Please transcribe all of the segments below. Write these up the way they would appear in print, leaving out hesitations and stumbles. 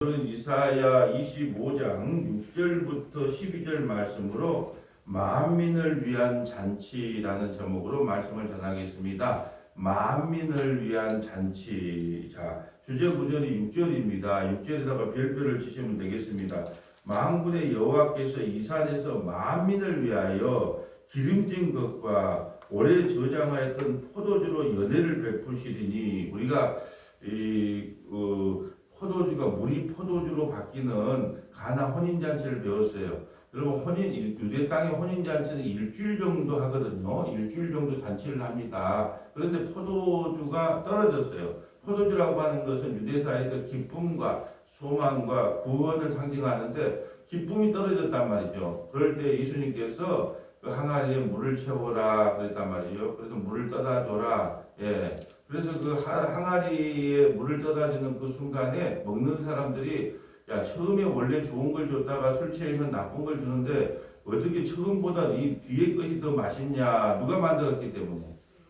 이사야 25장 6절부터 12절 말씀으로 만민을 위한 잔치라는 제목으로 말씀을 전하겠습니다. 만민을 위한 잔치. 자, 주제 구절이 6절입니다. 6절에다가 별표를 치시면 되겠습니다. 만군의 여호와께서 이 산에서 만민을 위하여 기름진 것과 오래 저장하였던 포도주로 연회를 베푸시리니, 우리가 포도주가 물이 포도주로 바뀌는 가나 혼인잔치를 배웠어요. 여러분, 유대 땅의 혼인잔치는 일주일 정도 하거든요. 일주일 정도 잔치를 합니다. 그런데 포도주가 떨어졌어요. 포도주라고 하는 것은 유대사에서 기쁨과 소망과 구원을 상징하는데, 기쁨이 떨어졌단 말이죠. 그럴 때 예수님께서 그 항아리에 물을 채워라 그랬단 말이죠. 그래서 물을 떠다 줘라. 예. 그래서 그 항아리에 물을 떠다 주는 그 순간에 먹는 사람들이, 야, 처음에 원래 좋은 걸 줬다가 술 취하면 나쁜 걸 주는데 어떻게 처음보다 이 뒤에 것이 더 맛있냐? 누가 만들었기 때문에?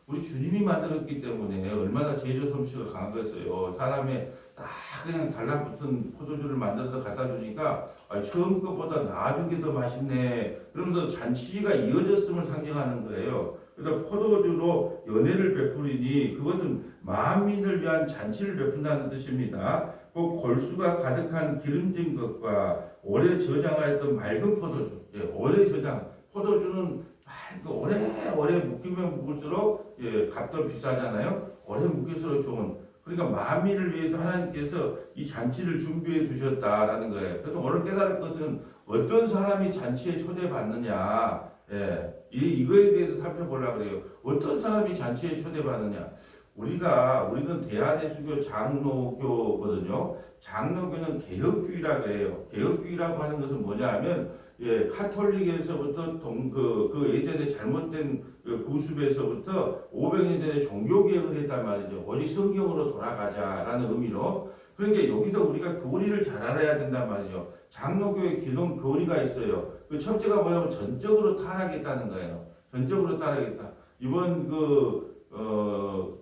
우리 주님이 만들었기 때문에. 얼마나 제조 솜씨가 강하겠어요. 사람의 딱 그냥 달라붙은 포도주를 만들어서 갖다 주니까, 처음 것보다 나중 게 더 맛있네. 그러면서 잔치가 이어졌음을 상징하는 거예요. 그러니까 포도주로 연회를 베푸리니, 그것은 만민을 위한 잔치를 베푼다는 뜻입니다. 그 골수가 가득한 기름진 것과 오래 저장하였던 맑은 포도주. 예, 오래 저장. 포도주는 오래 묵히면 묵을수록, 예, 값도 비싸잖아요. 오래 묵힐수록 좋은. 그러니까 만민을 위해서 하나님께서 이 잔치를 준비해 두셨다라는 거예요. 그래서 오늘 깨달을 것은 어떤 사람이 잔치에 초대받느냐. 예, 이거에 대해서 살펴보려고 그래요. 어떤 사람이 잔치에 초대받느냐. 우리는 대한예수교 장로교거든요. 장로교는 개혁주의라고 해요. 개혁주의라고 하는 것은 뭐냐 하면, 예, 카톨릭에서부터 그 예전에 잘못된 그 구습에서부터 500년 전에 종교개혁을 했단 말이죠. 오직 성경으로 돌아가자라는 의미로. 그러니까 여기도 우리가 교리를 잘 알아야 된단 말이죠. 장로교의 기존 교리가 있어요. 그 첫째가 뭐냐면 전적으로 타락했다는 거예요. 전적으로 타락했다. 이번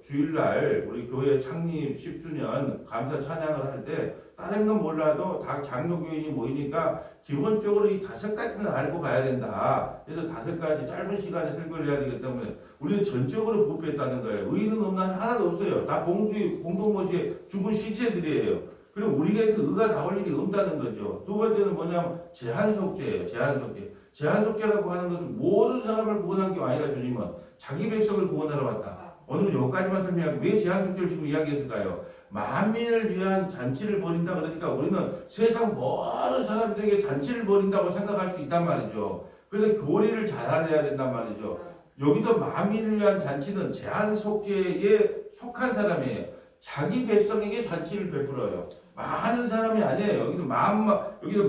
주일날 우리 교회 창립 10주년 감사 찬양을 할 때 다른 건 몰라도 다 장로교인이 모이니까 기본적으로 이 5가지는 알고 가야 된다. 그래서 5가지 짧은 시간에 설교를 해야 되기 때문에 우리는 전적으로 부패했다는 거예요. 의는 없는 한 하나도 없어요. 다 공동모지에 죽은 시체들이에요. 그리고 우리가 그 의가 나올 일이 없다는 거죠. 두 번째는 뭐냐면 제한속죄예요. 제한속죄. 제한속죄라고 하는 것은 모든 사람을 구원한 게 아니라 주님은 자기 백성을 구원하러 왔다. 오늘은 여기까지만 설명하고, 왜 제한속죄를 지금 이야기했을까요? 만민을 위한 잔치를 벌인다 그러니까 우리는 세상 모든 사람들에게 잔치를 벌인다고 생각할 수 있단 말이죠. 그래서 교리를 잘 알아야 된단 말이죠. 여기서 만민을 위한 잔치는 제한속죄에 속한 사람이에요. 자기 백성에게 잔치를 베풀어요. 많은 사람이 아니에요. 여기서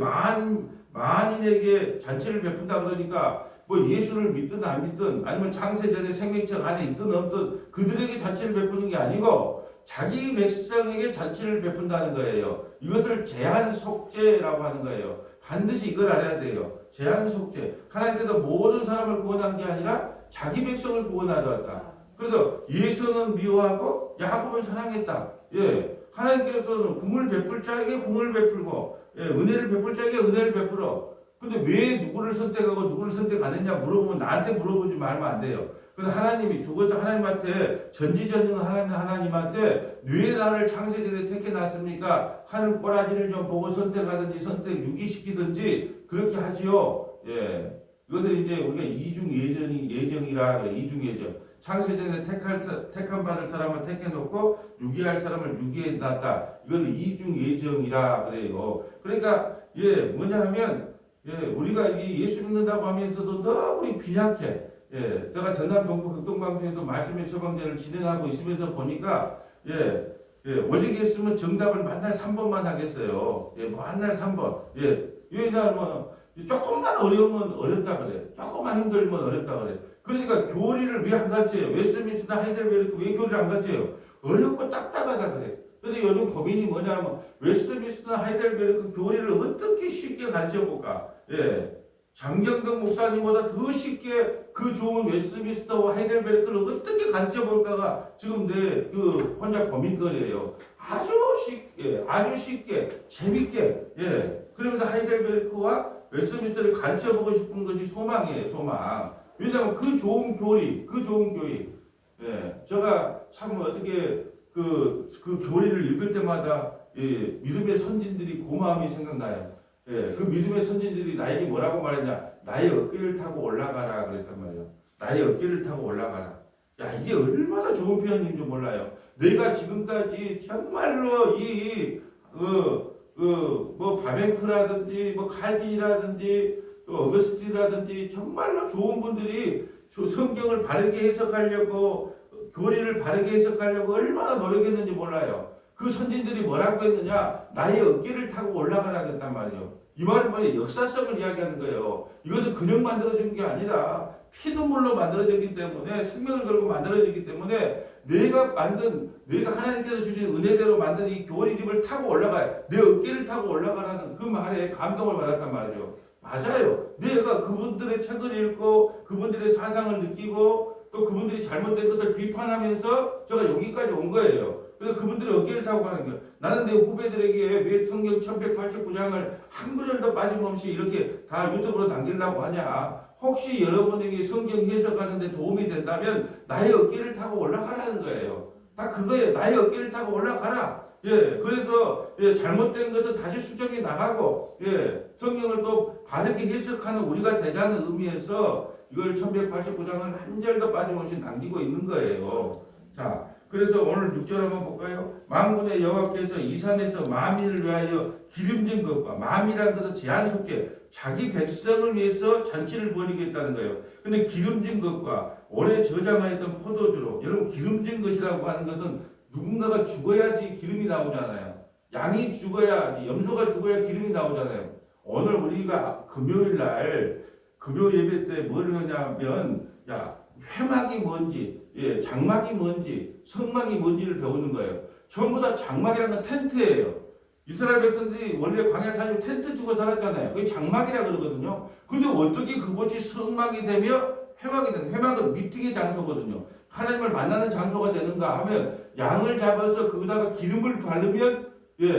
만인에게 잔치를 베푼다 그러니까, 뭐 예수를 믿든 안 믿든 아니면 창세전에 생명책 안에 있든 없든 그들에게 잔치를 베푸는 게 아니고 자기 백성에게 잔치를 베푼다는 거예요. 이것을 제한속죄라고 하는 거예요. 반드시 이걸 알아야 돼요. 제한속죄. 하나님께서 모든 사람을 구원한 게 아니라 자기 백성을 구원하러 왔다. 그래서 예수는 미워하고 야곱은 사랑했다. 예. 하나님께서는 궁을 베풀 자에게 궁을 베풀고, 예, 은혜를 베풀 자에게 은혜를 베풀어. 근데 왜 누구를 선택하고 누구를 선택 안 했냐 물어보면 나한테 물어보지 말면 안 돼요. 근데 하나님이 죽어서 하나님한테, 전지전능한 하나님한테 왜 나를 창세전에 택해 놨습니까? 하는 꼬라지를 좀 보고 선택하든지 유기시키든지 그렇게 하지요. 예. 이것을 이제 우리가 이중 예정이라 그래. 이중 예정. 창세전에 택한 받을 사람을 택해놓고 유기할 사람을 유기해 놨다. 이걸 이중 예정이라 그래요. 그러니까, 예, 뭐냐 하면, 예, 우리가 예수 믿는다고 하면서도 너무 빈약해. 예, 제가 전남 동부 극동방송에도 말씀의 처방전을 진행하고 있으면서 보니까, 오직 했으면 정답을 만날 3번만 하겠어요. 예, 뭐 만날 3번. 예, 왜냐하면 조금만 어려우면 어렵다 그래. 조금만 힘들면 어렵다 그래. 그러니까 교리를 왜 안 가르쳐요? 웨스트민스터 하이델베르크 왜 교리를 안 가르쳐요? 어렵고 딱딱하다 그래. 근데 요즘 고민이 뭐냐면 웨스트민스터 하이델베르크 교리를 어떻게 쉽게 가르쳐 볼까? 예. 장경덕 목사님보다 더 쉽게 그 좋은 웨스트민스터와 하이델베르크를 어떻게 가르쳐 볼까가 지금 내 그 혼자 고민거리예요. 아주 쉽게 재밌게 그러면서 하이델베르크와 웨스트민스터를 가르쳐 보고 싶은 것이 소망이에요, 소망. 왜냐하면 그 좋은 교리, 제가 참 어떻게 그 교리를 읽을 때마다 믿음의 선진들이 고마움이 생각나요. 그 믿음의 선진들이 나에게 뭐라고 말했냐? 나의 어깨를 타고 올라가라 그랬단 말이에요. 나의 어깨를 타고 올라가라. 야, 이게 얼마나 좋은 표현인지 몰라요. 내가 지금까지 정말로 뭐 바벤크라든지 뭐 칼빈이라든지 또 어거스틴이라든지 정말로 좋은 분들이 성경을 바르게 해석하려고 교리를 바르게 해석하려고 얼마나 노력했는지 몰라요. 그 선진들이 뭐라고 했느냐? 나의 어깨를 타고 올라가라 그랬단 말이에요. 이 말은 뭐예요? 역사성을 이야기하는 거예요. 이것은 그냥 만들어진 게 아니라 피눈물로 만들어졌기 때문에 생명을 걸고 만들어졌기 때문에 내가 하나님께서 주신 은혜대로 만든 이 교리집을 타고 올라가요. 내 어깨를 타고 올라가라는 그 말에 감동을 받았단 말이에요. 맞아요. 내가 그분들의 책을 읽고 그분들의 사상을 느끼고 또 그분들이 잘못된 것을 비판하면서 제가 여기까지 온 거예요. 그래서 그분들의 어깨를 타고 가는 거예요. 나는 내 후배들에게 왜 성경 1189장을 한 구절도 빠짐없이 이렇게 다 유튜브로 남기려고 하냐. 혹시 여러분에게 성경 해석하는 데 도움이 된다면 나의 어깨를 타고 올라가라는 거예요. 다 그거예요. 나의 어깨를 타고 올라가라. 그래서 잘못된 것은 다시 수정해 나가고 성경을 또 바르게 해석하는 우리가 되자는 의미에서 이걸 1189장을 한 절도 빠짐없이 남기고 있는 거예요. 자, 그래서 오늘 6절 한번 볼까요? 만군의 여호와께서 이 산에서 만민을 위하여 기름진 것과 만민이라는 것은 제한 속에 자기 백성을 위해서 잔치를 벌이겠다는 거예요. 근데 기름진 것과 오래 저장하였던 포도주로, 여러분 기름진 것이라고 하는 것은 누군가가 죽어야지 기름이 나오잖아요. 양이 죽어야, 염소가 죽어야 기름이 나오잖아요. 오늘 우리가 금요일 예배 때 뭘 하냐면, 회막이 뭔지, 장막이 뭔지, 성막이 뭔지를 배우는 거예요. 전부 다 장막이라는 건 텐트예요. 이스라엘 백성들이 원래 광야 살고 텐트 주고 살았잖아요. 그게 장막이라 그러거든요. 근데 어떻게 그것이 성막이 되며 회막이 되는, 회막은 미팅의 장소거든요. 하나님을 만나는 장소가 되는가 하면 양을 잡아서 거기다가 기름을 바르면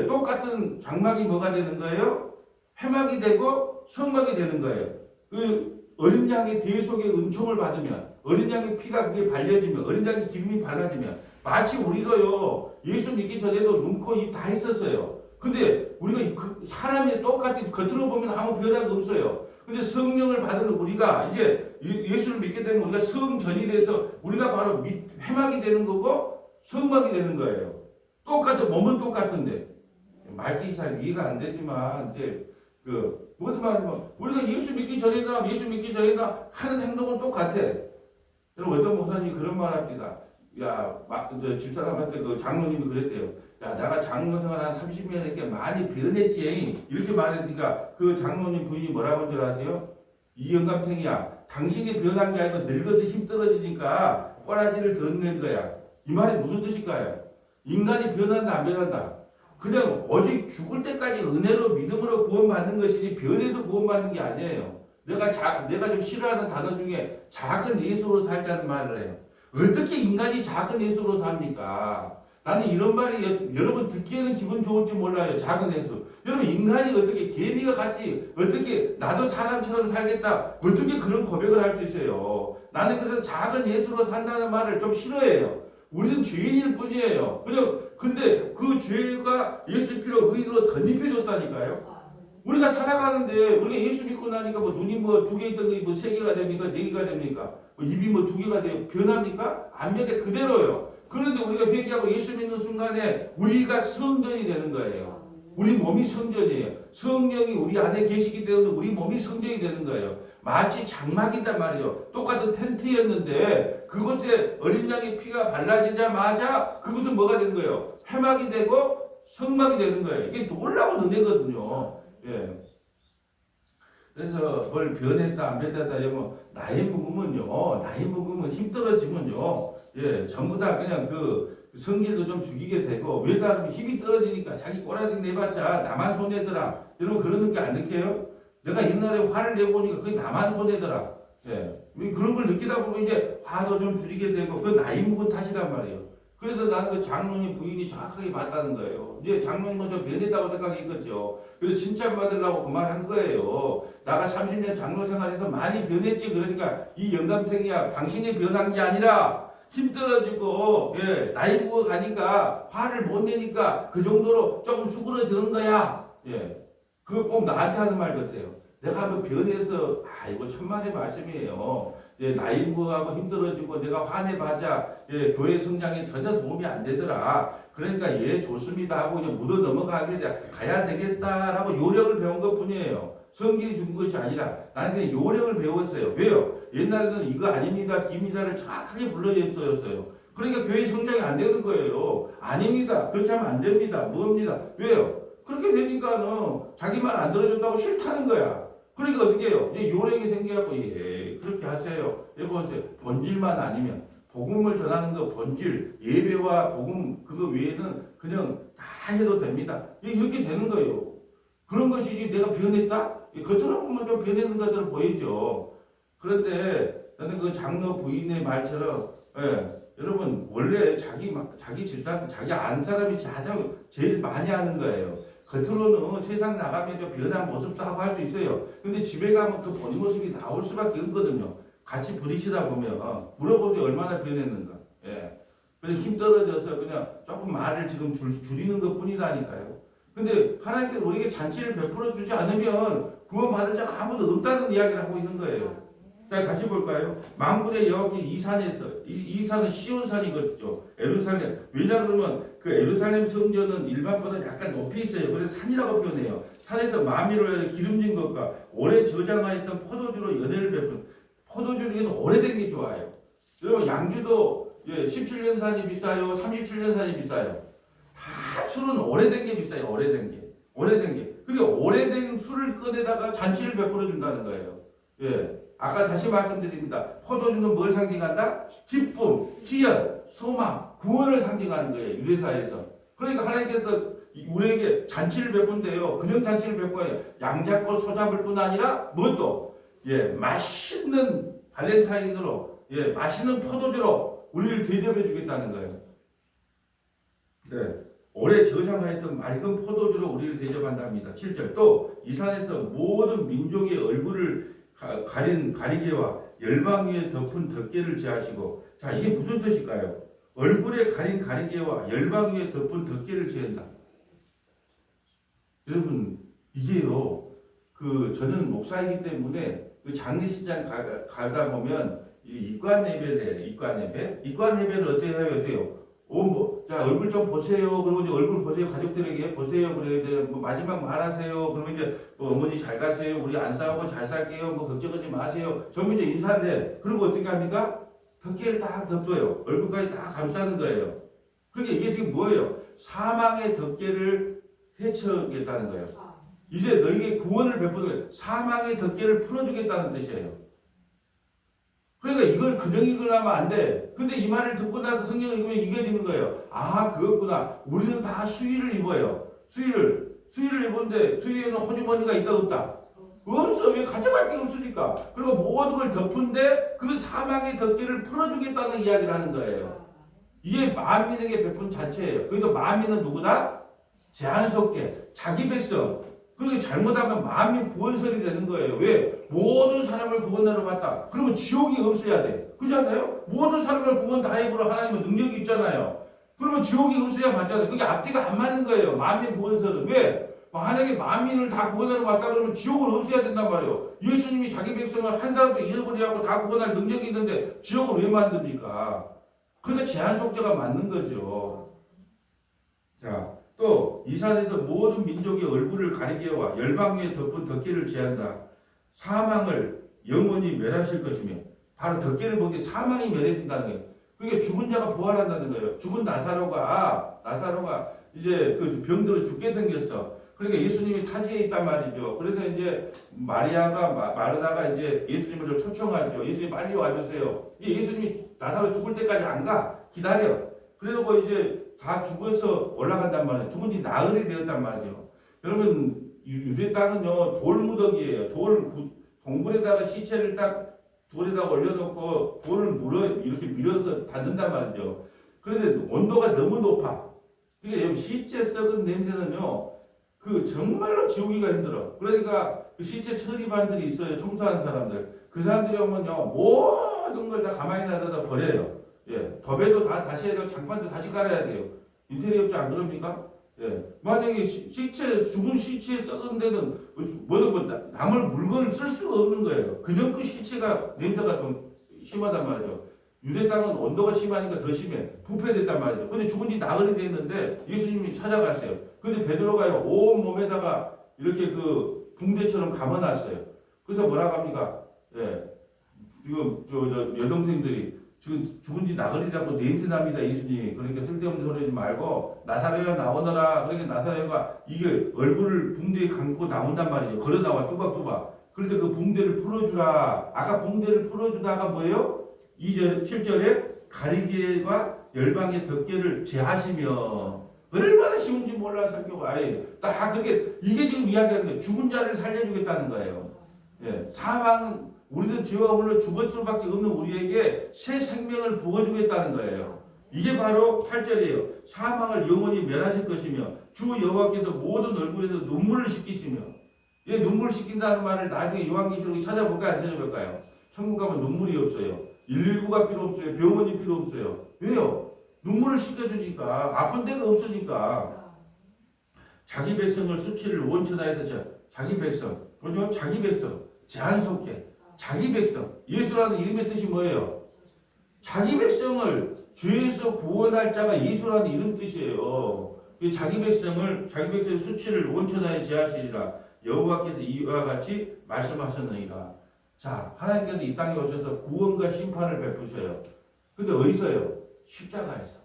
똑같은 장막이 뭐가 되는 거예요? 회막이 되고 성막이 되는 거예요. 그 어린 양의 대 속에 은총을 받으면, 어린 양의 피가 그게 발려지면, 어린 양의 기름이 발라지면, 마치 우리도요, 예수 믿기 전에도 눈, 코, 입 다 했었어요. 근데 우리가 사람이 똑같이 겉으로 보면 아무 변화가 없어요. 근데 성령을 받은 우리가 이제 예수를 믿게 되면 우리가 성전이 돼서 우리가 바로 회막이 되는 거고 성막이 되는 거예요. 몸은 똑같은데. 말이 잘 이해가 안 되지만, 무슨 말이면, 우리가 예수 믿기 전이나 하는 행동은 똑같아. 여러분, 어떤 목사님이 그런 말 합니다. 집사람한테 그 장로님이 그랬대요. 내가 장로 생활 한 30년 이렇게 많이 변했지. 이렇게 말했으니까 그 장로님 부인이 뭐라고 한 줄 아세요? 이영감탱이야. 당신이 변한 게 아니고 늙어서 힘 떨어지니까 꼬라지를 더 낸 거야. 이 말이 무슨 뜻일까요? 인간이 변한다, 안 변한다? 그냥 오직 죽을 때까지 은혜로 믿음으로 구원받는 것이지 변해서 구원받는 게 아니에요. 내가 좀 싫어하는 단어 중에 작은 예수로 살자는 말을 해요. 어떻게 인간이 작은 예수로 삽니까? 나는 이런 말이 여러분 듣기에는 기분 좋을지 몰라요. 작은 예수. 여러분 인간이 어떻게 개미가 같이 어떻게 나도 사람처럼 살겠다. 어떻게 그런 고백을 할 수 있어요? 나는 그래서 작은 예수로 산다는 말을 좀 싫어해요. 우리는 죄인일 뿐이에요. 근데 그 죄가 예수 피로 의인으로 덧입혀졌다니까요. 우리가 살아가는데 우리가 예수 믿고 나니까 눈이 2개 있던 게 3개가 됩니까? 4개가 됩니까? 입이 2개가 돼요? 변합니까? 안 변해. 그대로요. 그런데 우리가 회개하고 예수 믿는 순간에 우리가 성전이 되는 거예요. 우리 몸이 성전이에요. 성령이 우리 안에 계시기 때문에 우리 몸이 성전이 되는 거예요. 마치 장막이단 말이에요. 똑같은 텐트였는데 그곳에 어린 양의 피가 발라지자마자 그것은 뭐가 되는 거예요? 회막이 되고 성막이 되는 거예요. 이게 놀라운 은혜거든요. 그래서 뭘 변했다 안 변했다 이러면 나이 먹으면 힘 떨어지면요. 전부 다 그냥 그 성질도 좀 죽이게 되고 왜냐하면 힘이 떨어지니까 자기 꼬라지 내봤자 나만 손해더라. 여러분 그런 느낌 안 느껴요? 내가 옛날에 화를 내보니까 그게 나만 손해더라. 예. 그런 걸 느끼다 보면 이제 화도 좀 줄이게 되고, 그 나이 먹은 탓이란 말이에요. 그래서 나는 그 장로님 부인이 정확하게 맞다는 거예요. 이제 장로님은 좀 변했다고 생각했겠죠. 그래서 칭찬받으려고 그 말 한 거예요. 나가 30년 장로 생활에서 많이 변했지. 그러니까 이 영감탱이야, 당신이 변한 게 아니라 힘들어지고, 예, 나이 먹어 가니까 화를 못 내니까 그 정도로 조금 수그러드는 거야. 예. 그거 꼭 나한테 하는 말 같아요. 내가 한번 변해서, 이거 천만의 말씀이에요. 예, 나이 먹어가고 힘들어지고 내가 화내봤자, 예, 교회 성장에 전혀 도움이 안 되더라. 그러니까 예, 좋습니다 하고 그냥 묻어 넘어가게 가야 되겠다라고 요령을 배운 것 뿐이에요. 성질이 준 것이 아니라 나는 그냥 요령을 배웠어요. 왜요? 옛날에는 이거 아닙니다, 기입니다를 정확하게 불러줬어요. 그러니까 교회 성장이 안 되는 거예요. 아닙니다. 그렇게 하면 안 됩니다. 뭡니다. 왜요? 그렇게 되니까는 자기 말 안 들어준다고 싫다는 거야. 그러니까 어떻게 해요? 이제 요령이 생겨갖고, 예, 그렇게 하세요. 여보세요. 본질만 아니면, 복음을 전하는 거 본질, 예배와 복음, 그거 외에는 그냥 다 해도 됩니다. 이렇게 되는 거예요. 그런 것이지 내가 변했다? 겉으로 보면 좀 변했는 것처럼 보이죠. 그런데 나는 그 장로 부인의 말처럼, 예, 여러분, 원래 자기 집사람, 자기 아는 사람이 가장 제일 많이 하는 거예요. 겉으로는 세상 나가면 좀 변한 모습도 하고 할 수 있어요. 근데 집에 가면 그 본인 모습이 나올 수밖에 없거든요. 같이 부딪히다 보면, 물어보세요. 얼마나 변했는가. 예. 그래서 힘 떨어져서 그냥 조금 말을 지금 줄이는 것 뿐이라니까요. 근데 하나님께서 우리에게 잔치를 베풀어 주지 않으면 구원받을 자가 아무도 없다는 이야기를 하고 있는 거예요. 자, 다시 볼까요? 만군의 여호와께 이 산에서, 이 산은 시온산이거든요. 에루살렘. 왜냐 그러면 그 에루살렘 성전은 일반보다 약간 높이 있어요. 그래서 산이라고 표현해요. 산에서 마미로 기름진 것과 오래 저장하였던 포도주로 연회를 베푼, 포도주 중에서 오래된 게 좋아요. 여러분, 양주도 17년 산이 비싸요. 37년 산이 비싸요. 다 술은 오래된 게 비싸요. 오래된 게. 오래된 게. 그리고 오래된 술을 꺼내다가 잔치를 베풀어 준다는 거예요. 예. 아까 다시 말씀드립니다. 포도주는 뭘 상징한다? 기쁨, 희열, 소망, 구원을 상징하는 거예요. 유대사에서. 그러니까 하나님께서 우리에게 잔치를 베푼대요. 그냥 잔치를 베풀어요. 양 잡고 소 잡을 뿐 아니라 뭣도, 예, 맛있는 발렌타인으로, 예, 맛있는 포도주로 우리를 대접해 주겠다는 거예요. 네. 오래 저장하였던 맑은 포도주로 우리를 대접한답니다. 7절. 또 이 산에서 모든 민족의 얼굴을 가리개와 열방 위에 덮은 덮개를 제하시고, 자, 이게 무슨 뜻일까요? 얼굴에 가린 가리개와 열방 위에 덮은 덮개를 제한다. 여러분, 이게요, 저는 목사이기 때문에 그 장례식장 가다 보면 이관 예배를 해요. 이관 예배. 이관 예배를 어떻게 해요? 자, 얼굴 좀 보세요. 그리고 이제 얼굴 보세요. 가족들에게 보세요. 그래야 뭐 마지막 말하세요. 그러면 이제 어머니 잘 가세요. 우리 안 싸우고 잘 살게요. 뭐 걱정하지 마세요. 전부 이제 인사를 해. 그리고 어떻게 합니까? 덮개를 딱 덮어요. 얼굴까지 다 감싸는 거예요. 그러니까 이게 지금 뭐예요? 사망의 덮개를 헤쳐겠다는 거예요. 이제 너에게 구원을 베푸는 거예요. 사망의 덮개를 풀어주겠다는 뜻이에요. 그러니까 이걸 그냥 읽으려면 안 돼. 근데 이 말을 듣고 나서 성경을 읽으면 이겨지는 거예요. 아, 그렇구나. 우리는 다 수의를 입어요. 수의를 입었는데 수의에는 호주머니가 있다 없다? 없어. 왜 가져갈 게 없으니까. 그리고 모든 걸 덮은데 그 사망의 덮개를 풀어주겠다는 이야기를 하는 거예요. 이게 만민에게 베푼 잔치예요. 그래도 만민은 누구다? 제한속죄, 자기 백성. 그러니까 잘못하면 만민 구원설이 되는 거예요. 왜? 모든 사람을 구원하러 왔다. 그러면 지옥이 없어야 돼. 그렇지 않아요? 모든 사람을 구원 다 해보러 하나님은 능력이 있잖아요. 그러면 지옥이 없어야 맞잖아요. 그게 앞뒤가 안 맞는 거예요. 만민 구원설은. 왜? 만약에 만민을 다 구원하러 왔다 그러면 지옥은 없어야 된단 말이에요. 예수님이 자기 백성을 한 사람도 잃어버리고 다 구원할 능력이 있는데 지옥을 왜 만듭니까? 그러니까 제한속죄가 맞는 거죠. 자. 또 이 산에서 모든 민족의 얼굴을 가리개와 열방 위에 덮은 덮개를 제한다. 사망을 영원히 멸하실 것이며, 바로 덮개를 보게 사망이 멸해진다는 거예요. 그러니까 죽은 자가 부활한다는 거예요. 죽은 나사로가 이제 그 병들어 죽게 생겼어. 그러니까 예수님이 타지에 있단 말이죠. 그래서 이제 마르다가 이제 예수님을 초청하죠. 예수님 빨리 와주세요. 예수님이 나사로 죽을 때까지 안 가. 기다려. 그리고 이제 다 죽어서 올라간단 말이에요. 죽은 지 나흘이 되었단 말이에요. 여러분, 유대 땅은요 돌무더기예요. 동굴에다가 시체를 딱 돌에다가 올려놓고 돌을 이렇게 밀어서 닫는단 말이죠. 그런데 온도가 너무 높아. 그게 시체 썩은 냄새는요 그 정말로 지우기가 힘들어. 그러니까 그 시체 처리반들이 있어요. 청소하는 사람들. 그 사람들이 오면요 모든 걸 다 가만히 놔둬다 버려요. 예, 더베도 다 다시 해야 되고 장판도 다시 깔아야 돼요. 인테리어 업체 안 그럽니까? 예, 만약에 죽은 시체에 썩은 데는 남을 물건을 쓸 수가 없는 거예요. 그냥 그 시체가 냄새가 좀 심하단 말이죠. 유대 땅은 온도가 심하니까 더 심해. 부패됐단 말이죠. 근데 죽은 지 나흘이 됐는데 예수님이 찾아갔어요. 근데 베드로가요 온 몸에다가 이렇게 그 붕대처럼 감아놨어요. 그래서 뭐라고 합니까? 예, 지금 저 여동생들이 지금 죽은 지 나흘이 되고 냄새 납니다 예수님. 그러니까 쓸데없는 소리 하지 말고 나사로야 나오너라. 그러니까 나사로가 이게 얼굴을 붕대에 감고 나온단 말이죠. 걸어 나와 뚜박뚜박. 그런데 그 붕대를 풀어주라. 아까 붕대를 풀어주다가 뭐예요? 2절 7절에 가리개와 열방의 덮개를 제하시며 얼마나 쉬운지 몰라 설교가 아예 딱 그렇게 이게 지금 이야기하는 거예요. 죽은 자를 살려주겠다는 거예요. 예, 사망은 우리는 죄와 홀로 죽을 수밖에 없는 우리에게 새 생명을 부어주겠다는 거예요. 이게 바로 8절이에요. 사망을 영원히 멸하실 것이며 주 여호와께서 모든 얼굴에서 눈물을 씻기시며 예, 눈물을 씻긴다는 말을 나중에 요한계시록에 찾아볼까요? 안 찾아볼까요? 천국 가면 눈물이 없어요. 119가 필요 없어요. 병원이 필요 없어요. 왜요? 눈물을 씻겨주니까 아픈 데가 없으니까 자기 백성을 수치를 원천하여서 자기 백성 그죠? 자기 백성 제한 속죄 자기 백성 예수라는 이름의 뜻이 뭐예요? 자기 백성을 죄에서 구원할 자가 예수라는 이름 뜻이에요. 자기 백성의 수치를 원천하여 제하시리라 여호와께서 이와 같이 말씀하셨느니라. 자, 하나님께서 이 땅에 오셔서 구원과 심판을 베푸셔요. 근데 어디서요? 십자가에서.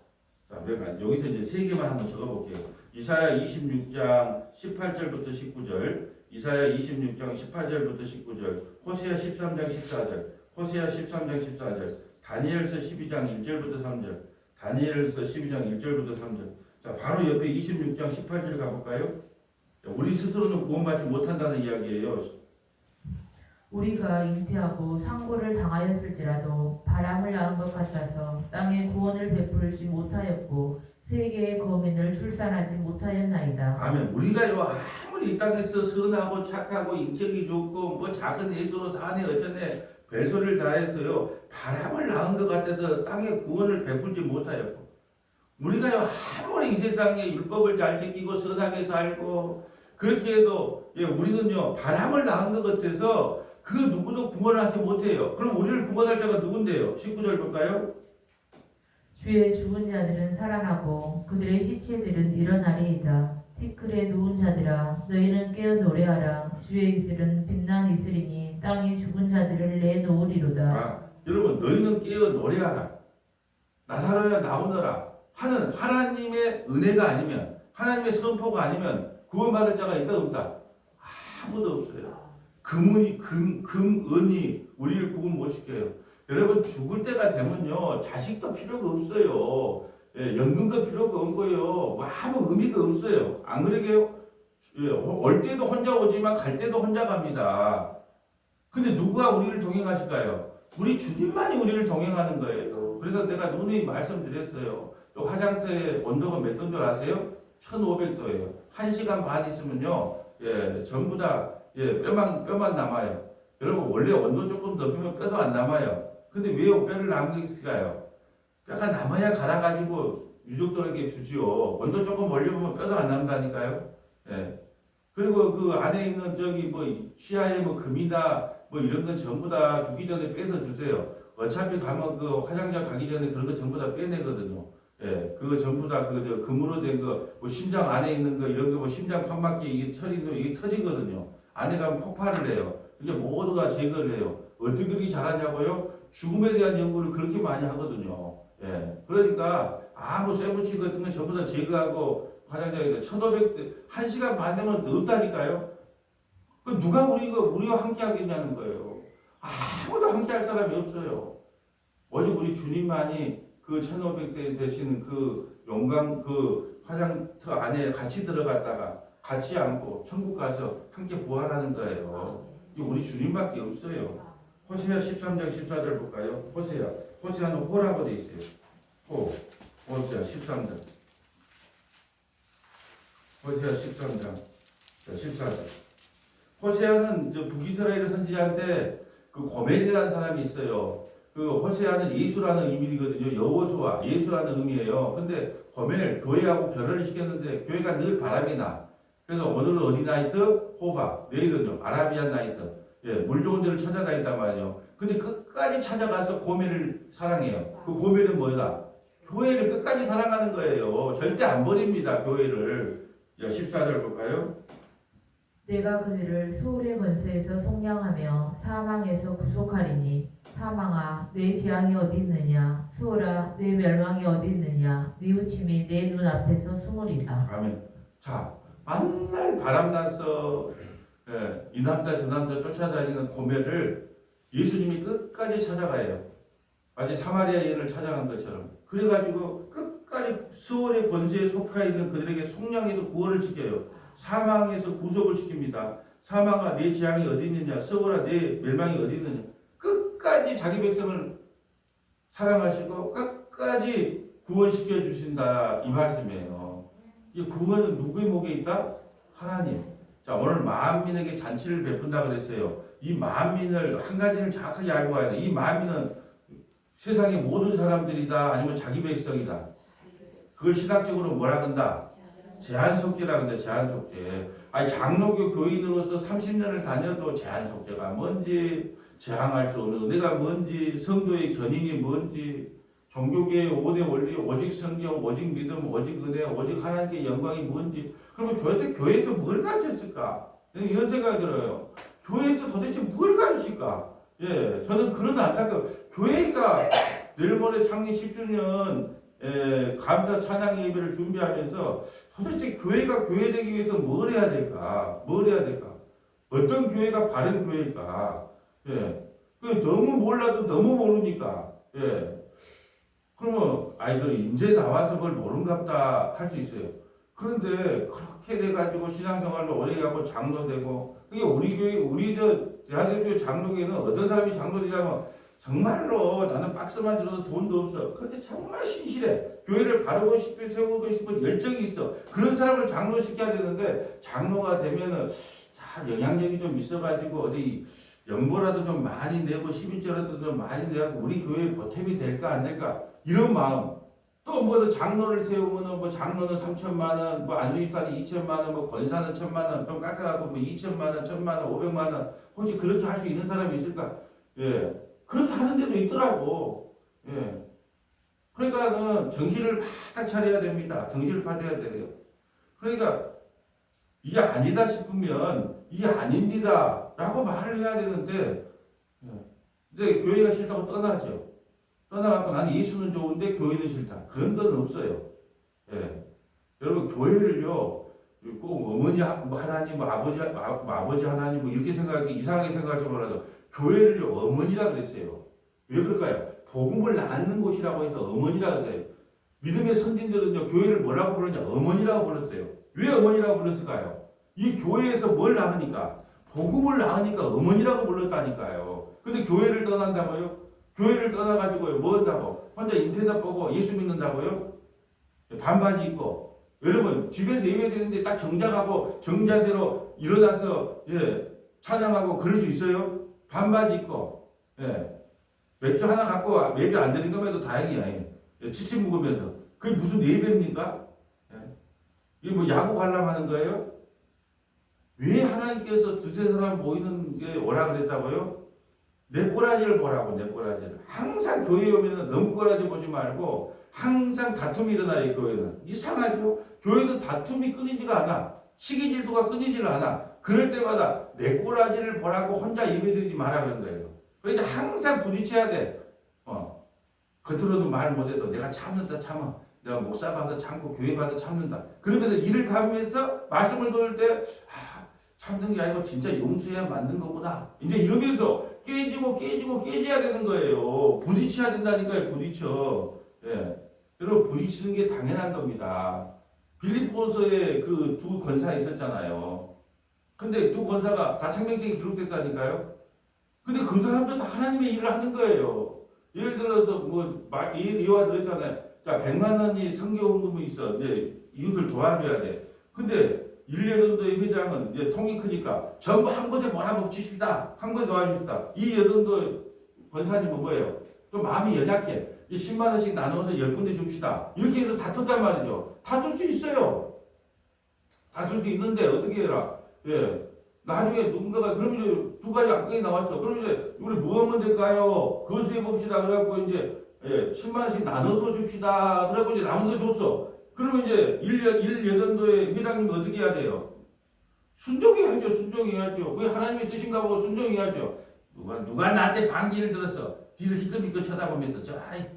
자, 여기서 이제 세 개만 한번 적어볼게요. 이사야 26장 18절부터 19절, 이사야 26장 18절부터 19절, 호세아 13장 14절, 호세아 13장 14절, 다니엘서 12장 1절부터 3절, 다니엘서 12장 1절부터 3절. 자, 바로 옆에 26장 18절 가볼까요? 우리 스스로는 구원받지 못한다는 이야기예요. 우리가 잉태하고 상고를 당하였을지라도 바람을 낳은 것 같아서 땅에 구원을 베풀지 못하였고 세계의 거민을 출산하지 못하였나이다. 아멘. 우리가요 아무리 이 땅에서 선하고 착하고 인격이 좋고 뭐 작은 예수로 사네 어쩌네 별소리를 다 해도요 바람을 낳은 것 같아서 땅에 구원을 베풀지 못하였고 우리가요 아무리 이 세상에 율법을 잘 지키고 선하게 살고 그렇게 해도 예, 우리는요 바람을 낳은 것 같아서 그 누구도 구원을 하지 못해요. 그럼 우리를 구원할 자가 누군데요? 19절 볼까요? 주의 죽은 자들은 살아나고 그들의 시체들은 일어나리이다. 티끌에 누운 자들아 너희는 깨어 노래하라. 주의 이슬은 빛난 이슬이니 땅이 죽은 자들을 내놓으리로다. 여러분 너희는 깨어 노래하라. 나사로야 나오너라. 하는 하나님의 은혜가 아니면 하나님의 선포가 아니면 구원받을 자가 있다 없다? 아무도 없어요. 금은이 우리를 구원 못 시켜요. 여러분 죽을 때가 되면요 자식도 필요가 없어요. 예, 연금도 필요가 없고요. 뭐 아무 의미가 없어요. 안 그러게요? 예, 올 때도 혼자 오지만 갈 때도 혼자 갑니다. 근데 누가 우리를 동행하실까요? 우리 주님만이 우리를 동행하는 거예요. 그래서 내가 누누이 말씀드렸어요. 화장터의 온도가 몇 도인 줄 아세요? 1500도예요. 1시간 반 있으면요 예, 전부 다 예, 뼈만 남아요. 여러분, 원래 온도 조금 높이면 뼈도 안 남아요. 근데 왜 뼈를 남길까요? 뼈가 남아야 갈아가지고 유족들에게 주지요. 온도 조금 올려보면 뼈도 안 남다니까요. 예. 그리고 그 안에 있는 치아에 금이나 이런 건 전부 다 죽기 전에 빼서 주세요. 어차피 가면 그 화장장 가기 전에 그런 거 전부 다 빼내거든요. 예, 그거 전부 다 금으로 된 거, 심장 안에 있는 거, 이런 거, 심장 판막기, 이게 이게 터지거든요. 안에 가면 폭발을 해요. 이게 모두가 제거를 해요. 어떻게 그렇게 잘하냐고요? 죽음에 대한 연구를 그렇게 많이 하거든요. 예. 그러니까 아무 쇠붙이 같은 건 전부 다 제거하고 화장장에 1500대 1시간 반 되면 없다니까요. 그 누가 우리와 함께 하겠냐는 거예요. 아무도 함께 할 사람이 없어요. 오직 우리 주님만이 그 1500대 되시는 그 영광 그 화장터 안에 같이 들어갔다가 같이 안고 천국 가서 함께 부활하는 거예요. 이 우리 주님밖에 없어요. 호세아 13장 14절 볼까요? 호세아는 호라고 돼 있어요. 호세아 13장. 호세아 13장 14절. 호세아는 북이스라엘 선지자인데 그 고멜이라는 사람이 있어요. 그 호세아는 예수라는 의미거든요. 여호수아 예수라는 의미예요. 근데 고멜 교회하고 결혼을 시켰는데 교회가 늘 바람이 나. 그래서 오늘은 어디 나이트? 호바. 내일은요 아라비안 나이트. 물 좋은 데를 찾아다닌단 말이에요. 근데 끝까지 찾아가서 고멜을 사랑해요. 그 고멜은 뭐다? 교회를 끝까지 사랑하는 거예요. 절대 안 버립니다. 교회를. 14절 볼까요? 내가 그들을 소울의 권세에서 속량하며 사망에서 구속하리니 사망아 내 재앙이 어디 있느냐 수월아 내 멸망이 어디 있느냐 뉘우침이 내 눈앞에서 숨으리라. 아멘. 자, 만날 바람나서 이 남자 저 남자 쫓아다니는 고멜을 예수님이 끝까지 찾아가요. 마치 사마리아 여인을 찾아간 것처럼. 그래가지고 끝까지 수월의 권세에 속해 있는 그들에게 속량해서 구원을 시켜요. 사망에서 구속을 시킵니다. 사망아 내 재앙이 어디 있느냐 수월아 내 멸망이 어디 있느냐. 끝까지 자기 백성을 사랑하시고 끝까지 구원시켜 주신다 이 말씀이에요. 이 구원은 누구의 목에 있다? 하나님. 자, 오늘 만민에게 잔치를 베푼다 그랬어요. 이 만민을 한 가지를 정확하게 알고 가야 돼. 이 만민은 세상의 모든 사람들이다 아니면 자기 백성이다. 그걸 신학적으로 뭐라 한다? 제한속죄라 근데 제한속죄. 아니 장로교 교인으로서 30년을 다녀도 제한속죄가 뭔지 제한할 수 없는 은혜가 뭔지 성도의 견인이 뭔지 종교계의 5대 원리 오직 성경 오직 믿음 오직 은혜 오직 하나님께 영광이 뭔지 그러면 교회에서 뭘 가르쳤을까? 이런 생각이 들어요. 교회에서 도대체 뭘 가르칠까? 예, 저는 그런 교회가 내일 모레 창립 10주년 감사 찬양 예배를 준비하면서 도대체 교회가 교회되기 위해서 뭘 해야 될까? 어떤 교회가 바른 교회일까? 예. 너무 몰라도 너무 모르니까. 예. 그러면 아이들이 이제 나와서 뭘 모른갑다 할 수 있어요. 그런데 그렇게 돼가지고 신앙생활도 오래 하고 장로되고 그게 우리 교회 우리 대한민국 장로교회는 어떤 사람이 장로되냐면 정말로 나는 박스만 들어도 돈도 없어. 그런데 정말 신실해. 교회를 바르고 싶어 세우고 싶은 열정이 있어. 그런 사람을 장로시켜야 되는데 장로가 되면은 잘 영향력이 좀 있어가지고 어디 연보라도 좀 많이 내고 11조라도 좀 많이 내고 우리 교회에 보탬이 될까 안 될까 이런 마음. 또 뭐 장로를 세우면은 뭐 장로는 3천만 원, 뭐 안수집사는 2천만 원, 뭐 권사는 1천만 원, 좀 깎아갖고 뭐 2천만 원, 1천만 원, 500만 원. 혹시 그렇게 할 수 있는 사람이 있을까? 예. 그렇게 하는 데도 있더라고. 예. 그러니까는 정신을 바짝 차려야 됩니다. 정신을 받아야 돼요. 그러니까 이게 아니다 싶으면 이게 아닙니다. 라고 말을 해야 되는데, 예. 근데 교회가 싫다고 떠나죠. 떠나갖고 나는 예수는 좋은데 교회는 싫다. 그런 건 없어요. 예. 여러분, 교회를요, 꼭 어머니 하나님, 아버지 하나님, 뭐 이렇게 이상하게 생각하지 말아도 교회를요, 어머니라 그랬어요. 왜 그럴까요? 복음을 낳는 곳이라고 해서 어머니라 그래요. 믿음의 선진들은요, 교회를 뭐라고 불렀냐? 어머니라고 불렀어요. 왜 어머니라고 불렀을까요? 이 교회에서 뭘 낳으니까? 복음을 낳으니까 어머니라고 불렀다니까요. 근데 교회를 떠난다고요? 교회를 떠나가지고요, 뭐 한다고? 혼자 인터넷 보고 예수 믿는다고요? 반바지 입고. 여러분, 집에서 예배 드리는데 딱 정장하고 정자세로 일어나서, 찬양하고 그럴 수 있어요? 반바지 입고, 맥주 하나 갖고 예배 안 드린 것만 해도 다행이야. 치킨 먹으면서. 그게 무슨 예배입니까? 이게 뭐 야구 관람하는 거예요? 왜 하나님께서 두세 사람 모이는 게 오라 그랬다고요? 내 꼬라지를 보라고, 내 꼬라지를. 항상 교회에 오면 너무 꼬라지 보지 말고 항상 다툼이 일어나요, 교회는. 이상하죠? 교회는 다툼이 끊이지가 않아. 시기 질투가 끊이질 않아. 그럴 때마다 내 꼬라지를 보라고 혼자 예배드리지 마라 그런 거예요. 그러니까 항상 부딪혀야 돼. 겉으로는 말 못해도 내가 참는다 참아. 내가 목사 받아 참고 교회 받아 참는다. 그러면서 일을 가면서 말씀을 들을 때 참는 게 아니고 진짜 용서해야 만든 거구나. 이제 이러면서 깨져야 되는 거예요. 부딪혀야 된다니까요. 부딪혀. 예. 여러분 부딪히는 게 당연한 겁니다. 빌립보서에 그 두 권사 있었잖아요. 근데 두 권사가 다 생명책에 기록됐다니까요. 근데 그 사람도 다 하나님의 일을 하는 거예요. 예를 들어서 이와 들었잖아요. 자, 100만 원이 성교헌금이 있어. 이제 이웃을 도와줘야 돼. 근데 일여전도의 회장은 이제 통이 크니까 전부 한 곳에 몰아붙이십시다. 한 곳에 도와줍시다. 이 여전도 권사님은 뭐예요? 좀 마음이 여약해. 10만 원씩 나눠서 10군데 줍시다. 이렇게 해서 다퉜단 말이죠. 다툴 수 있어요. 다툴 수 있는데 어떻게 해라. 예. 나중에 누군가가 그럼 이제 두 가지 악각이 나왔어. 그럼 이제 우리 뭐 하면 될까요? 거수해 봅시다. 그래갖고 이제 10만 원씩 나눠서 줍시다. 그래갖고 이제 남은 거 줬어. 그러면 이제 일여전도의 회장님이 어떻게 해야 돼요? 순종해야죠. 순종해야죠. 그게 하나님의 뜻인가 보고 순종해야죠. 누가 나한테 반기를 들었어. 뒤를 희끗희끗 쳐다보면서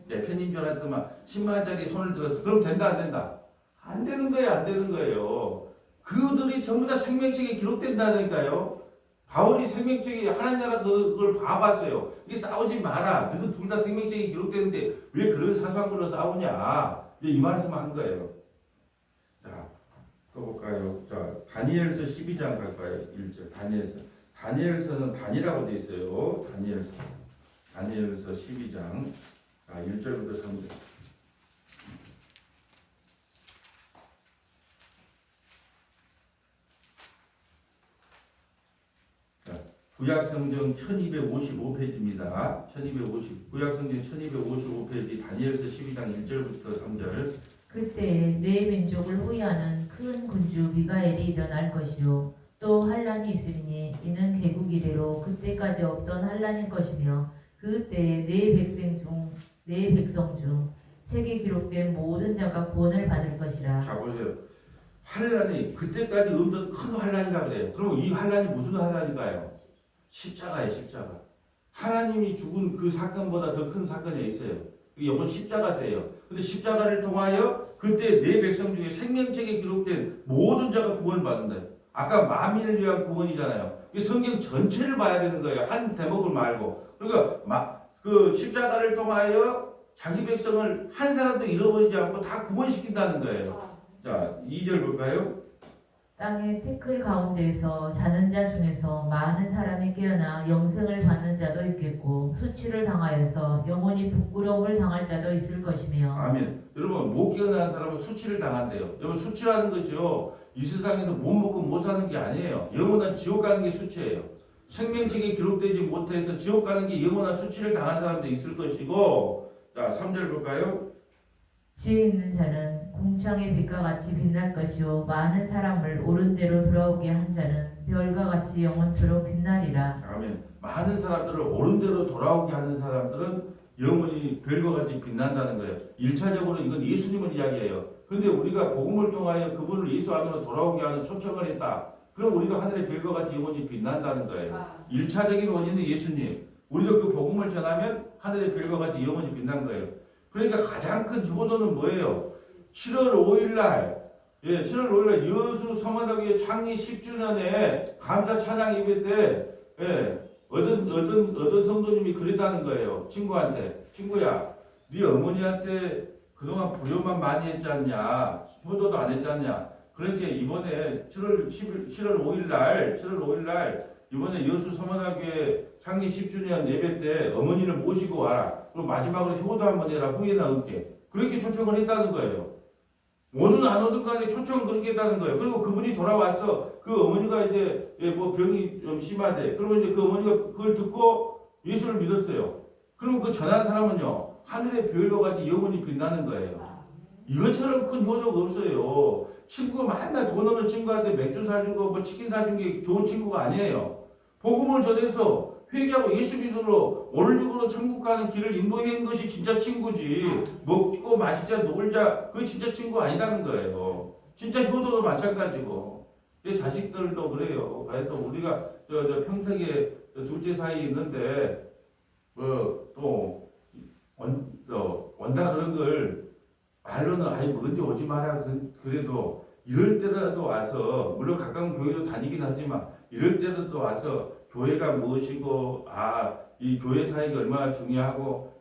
내 편인 줄 알았더만 10만 원짜리 손을 들었어. 그럼 된다 안 된다? 안 되는 거예요. 안 되는 거예요. 그들이 전부 다 생명책에 기록된다니까요. 바울이 생명책에 하나님 나라 그걸 봐봤어요. 이게 싸우지 마라. 너희 둘 다 생명책에 기록되는데 왜 그런 사소한 걸로 싸우냐. 이 말씀만 한 거예요. 자, 또 볼까요? 자, 다니엘서 12장 갈까요? 1절. 다니엘서는 단이라고 되어 있어요. 다니엘서 12장. 자, 1절부터 3절. 구약성경 1255페이지입니다. 구약성경 1255페이지 다니엘서 12장 1절부터 3절. 그때 내 민족을 후회하는 큰 군주 미가엘이 일어날 것이요 또 환란이 있으리니 이는 개국 이래로 그때까지 없던 환란일 것이며 그때 내 백성 중 책에 기록된 모든 자가 구원을 받을 것이라. 자 보세요. 환란이 그때까지 없던 큰 환란이라고 그래요. 그럼 이 환란이 무슨 환란인가요? 십자가예요. 십자가. 하나님이 죽은 그 사건보다 더 큰 사건이 있어요. 이건 십자가 때예요. 근데 십자가를 통하여 그때 내 백성 중에 생명책에 기록된 모든 자가 구원을 받는다. 아까 만민을 위한 구원이잖아요. 이 성경 전체를 봐야 되는 거예요. 한 대목을 말고. 그러니까 그 십자가를 통하여 자기 백성을 한 사람도 잃어버리지 않고 다 구원시킨다는 거예요. 자, 2절 볼까요? 땅의 티끌 가운데에서 자는 자 중에서 많은 사람이 깨어나 영생을 받는 자도 있겠고 수치를 당하여서 영원히 부끄러움을 당할 자도 있을 것이며. 아멘. 여러분 못 깨어나는 사람은 수치를 당한대요. 여러분 수치라는 것이요 이 세상에서 못 먹고 못 사는 게 아니에요. 영원한 지옥 가는 게 수치예요. 생명책에 기록되지 못해서 지옥 가는 게 영원한 수치를 당한 사람도 있을 것이고. 자 3절 볼까요? 지혜 있는 자는 궁창의 빛과 같이 빛날 것이요 많은 사람을 옳은 대로 돌아오게 한 자는 별과 같이 영원토록 빛나리라. 아멘. 많은 사람들을 옳은 대로 돌아오게 하는 사람들은 영원히 별과 같이 빛난다는 거예요. 1차적으로 이건 예수님을 이야기해요. 근데 우리가 복음을 통하여 그분을 예수 안으로 돌아오게 하는 초청을 했다. 그럼 우리도 하늘의 별과 같이 영원히 빛난다는 거예요. 1차적인 원인은 예수님. 우리도 그 복음을 전하면 하늘의 별과 같이 영원히 빛난 거예요. 그러니까 가장 큰 효도는 뭐예요? 7월 5일 날, 7월 5일 날 여수 성화덕의 창립 10주년에 감사 찬양 예배 때, 어떤 성도님이 그랬다는 거예요. 친구한테. 친구야, 네 어머니한테 그동안 부여만 많이 했지 않냐? 효도도 안 했지 않냐? 그렇게 이번에 7월 5일 날, 이번에 여수 성화덕의 창립 10주년 예배 때 어머니를 모시고 와라. 그럼 마지막으로 효도 한번 해라. 후회나 없게. 그렇게 초청을 했다는 거예요. 오든 안 오든 간에 초청은 그렇게 했다는 거예요. 그리고 그분이 돌아왔어. 그 어머니가 이제 병이 좀 심하대. 그러면 이제 그 어머니가 그걸 듣고 예수를 믿었어요. 그럼 그 전한 사람은요. 하늘의 별과 같이 영원히 빛나는 거예요. 이것처럼 큰 효도가 없어요. 친구가 맨날 돈 없는 친구한테 맥주 사주고 뭐 치킨 사준 게 좋은 친구가 아니에요. 복음을 전해서 회개하고 예수 믿음으로 오늘 죽으로 천국 가는 길을 인도한 것이 진짜 친구지. 먹고 마시자 놀자 그게 진짜 친구 아니라는 거예요. 진짜 효도도 마찬가지고. 내 자식들도 그래요. 그래서 우리가 저 평택에 둘째 사이에 있는데 또 온다 그런 걸 말로는 아이 뭐 언제 오지 마라 그래도 이럴 때라도 와서 물론 가까운 교회로 다니긴 하지만 이럴 때라도 와서 교회가 무엇이고 이 교회 사역이 얼마나 중요하고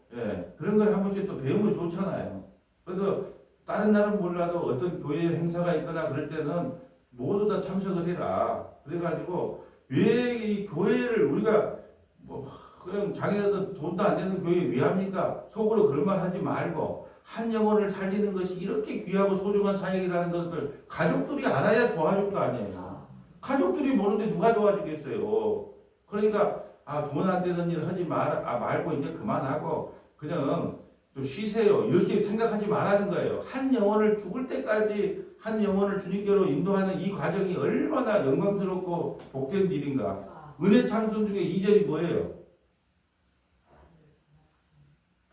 그런 걸 한 번씩 또 배우면 좋잖아요. 그래서 다른 날은 몰라도 어떤 교회 행사가 있거나 그럴 때는 모두 다 참석을 해라. 그래가지고 왜 이 교회를 우리가 뭐 그냥 자기네들 돈도 안 되는 교회 왜 합니까? 속으로 그런 말 하지 말고 한 영혼을 살리는 것이 이렇게 귀하고 소중한 사역이라는 것을 가족들이 알아야 도와줄 거 아니에요. 가족들이 모르는데 누가 도와주겠어요. 그러니까 돈 안 되는 일 하지 말고 이제 그만하고 그냥 좀 쉬세요. 이렇게 생각하지 말라는 거예요. 한 영혼을 죽을 때까지 한 영혼을 주님께로 인도하는 이 과정이 얼마나 영광스럽고 복된 일인가. 은혜 참선 중에 2절이 뭐예요?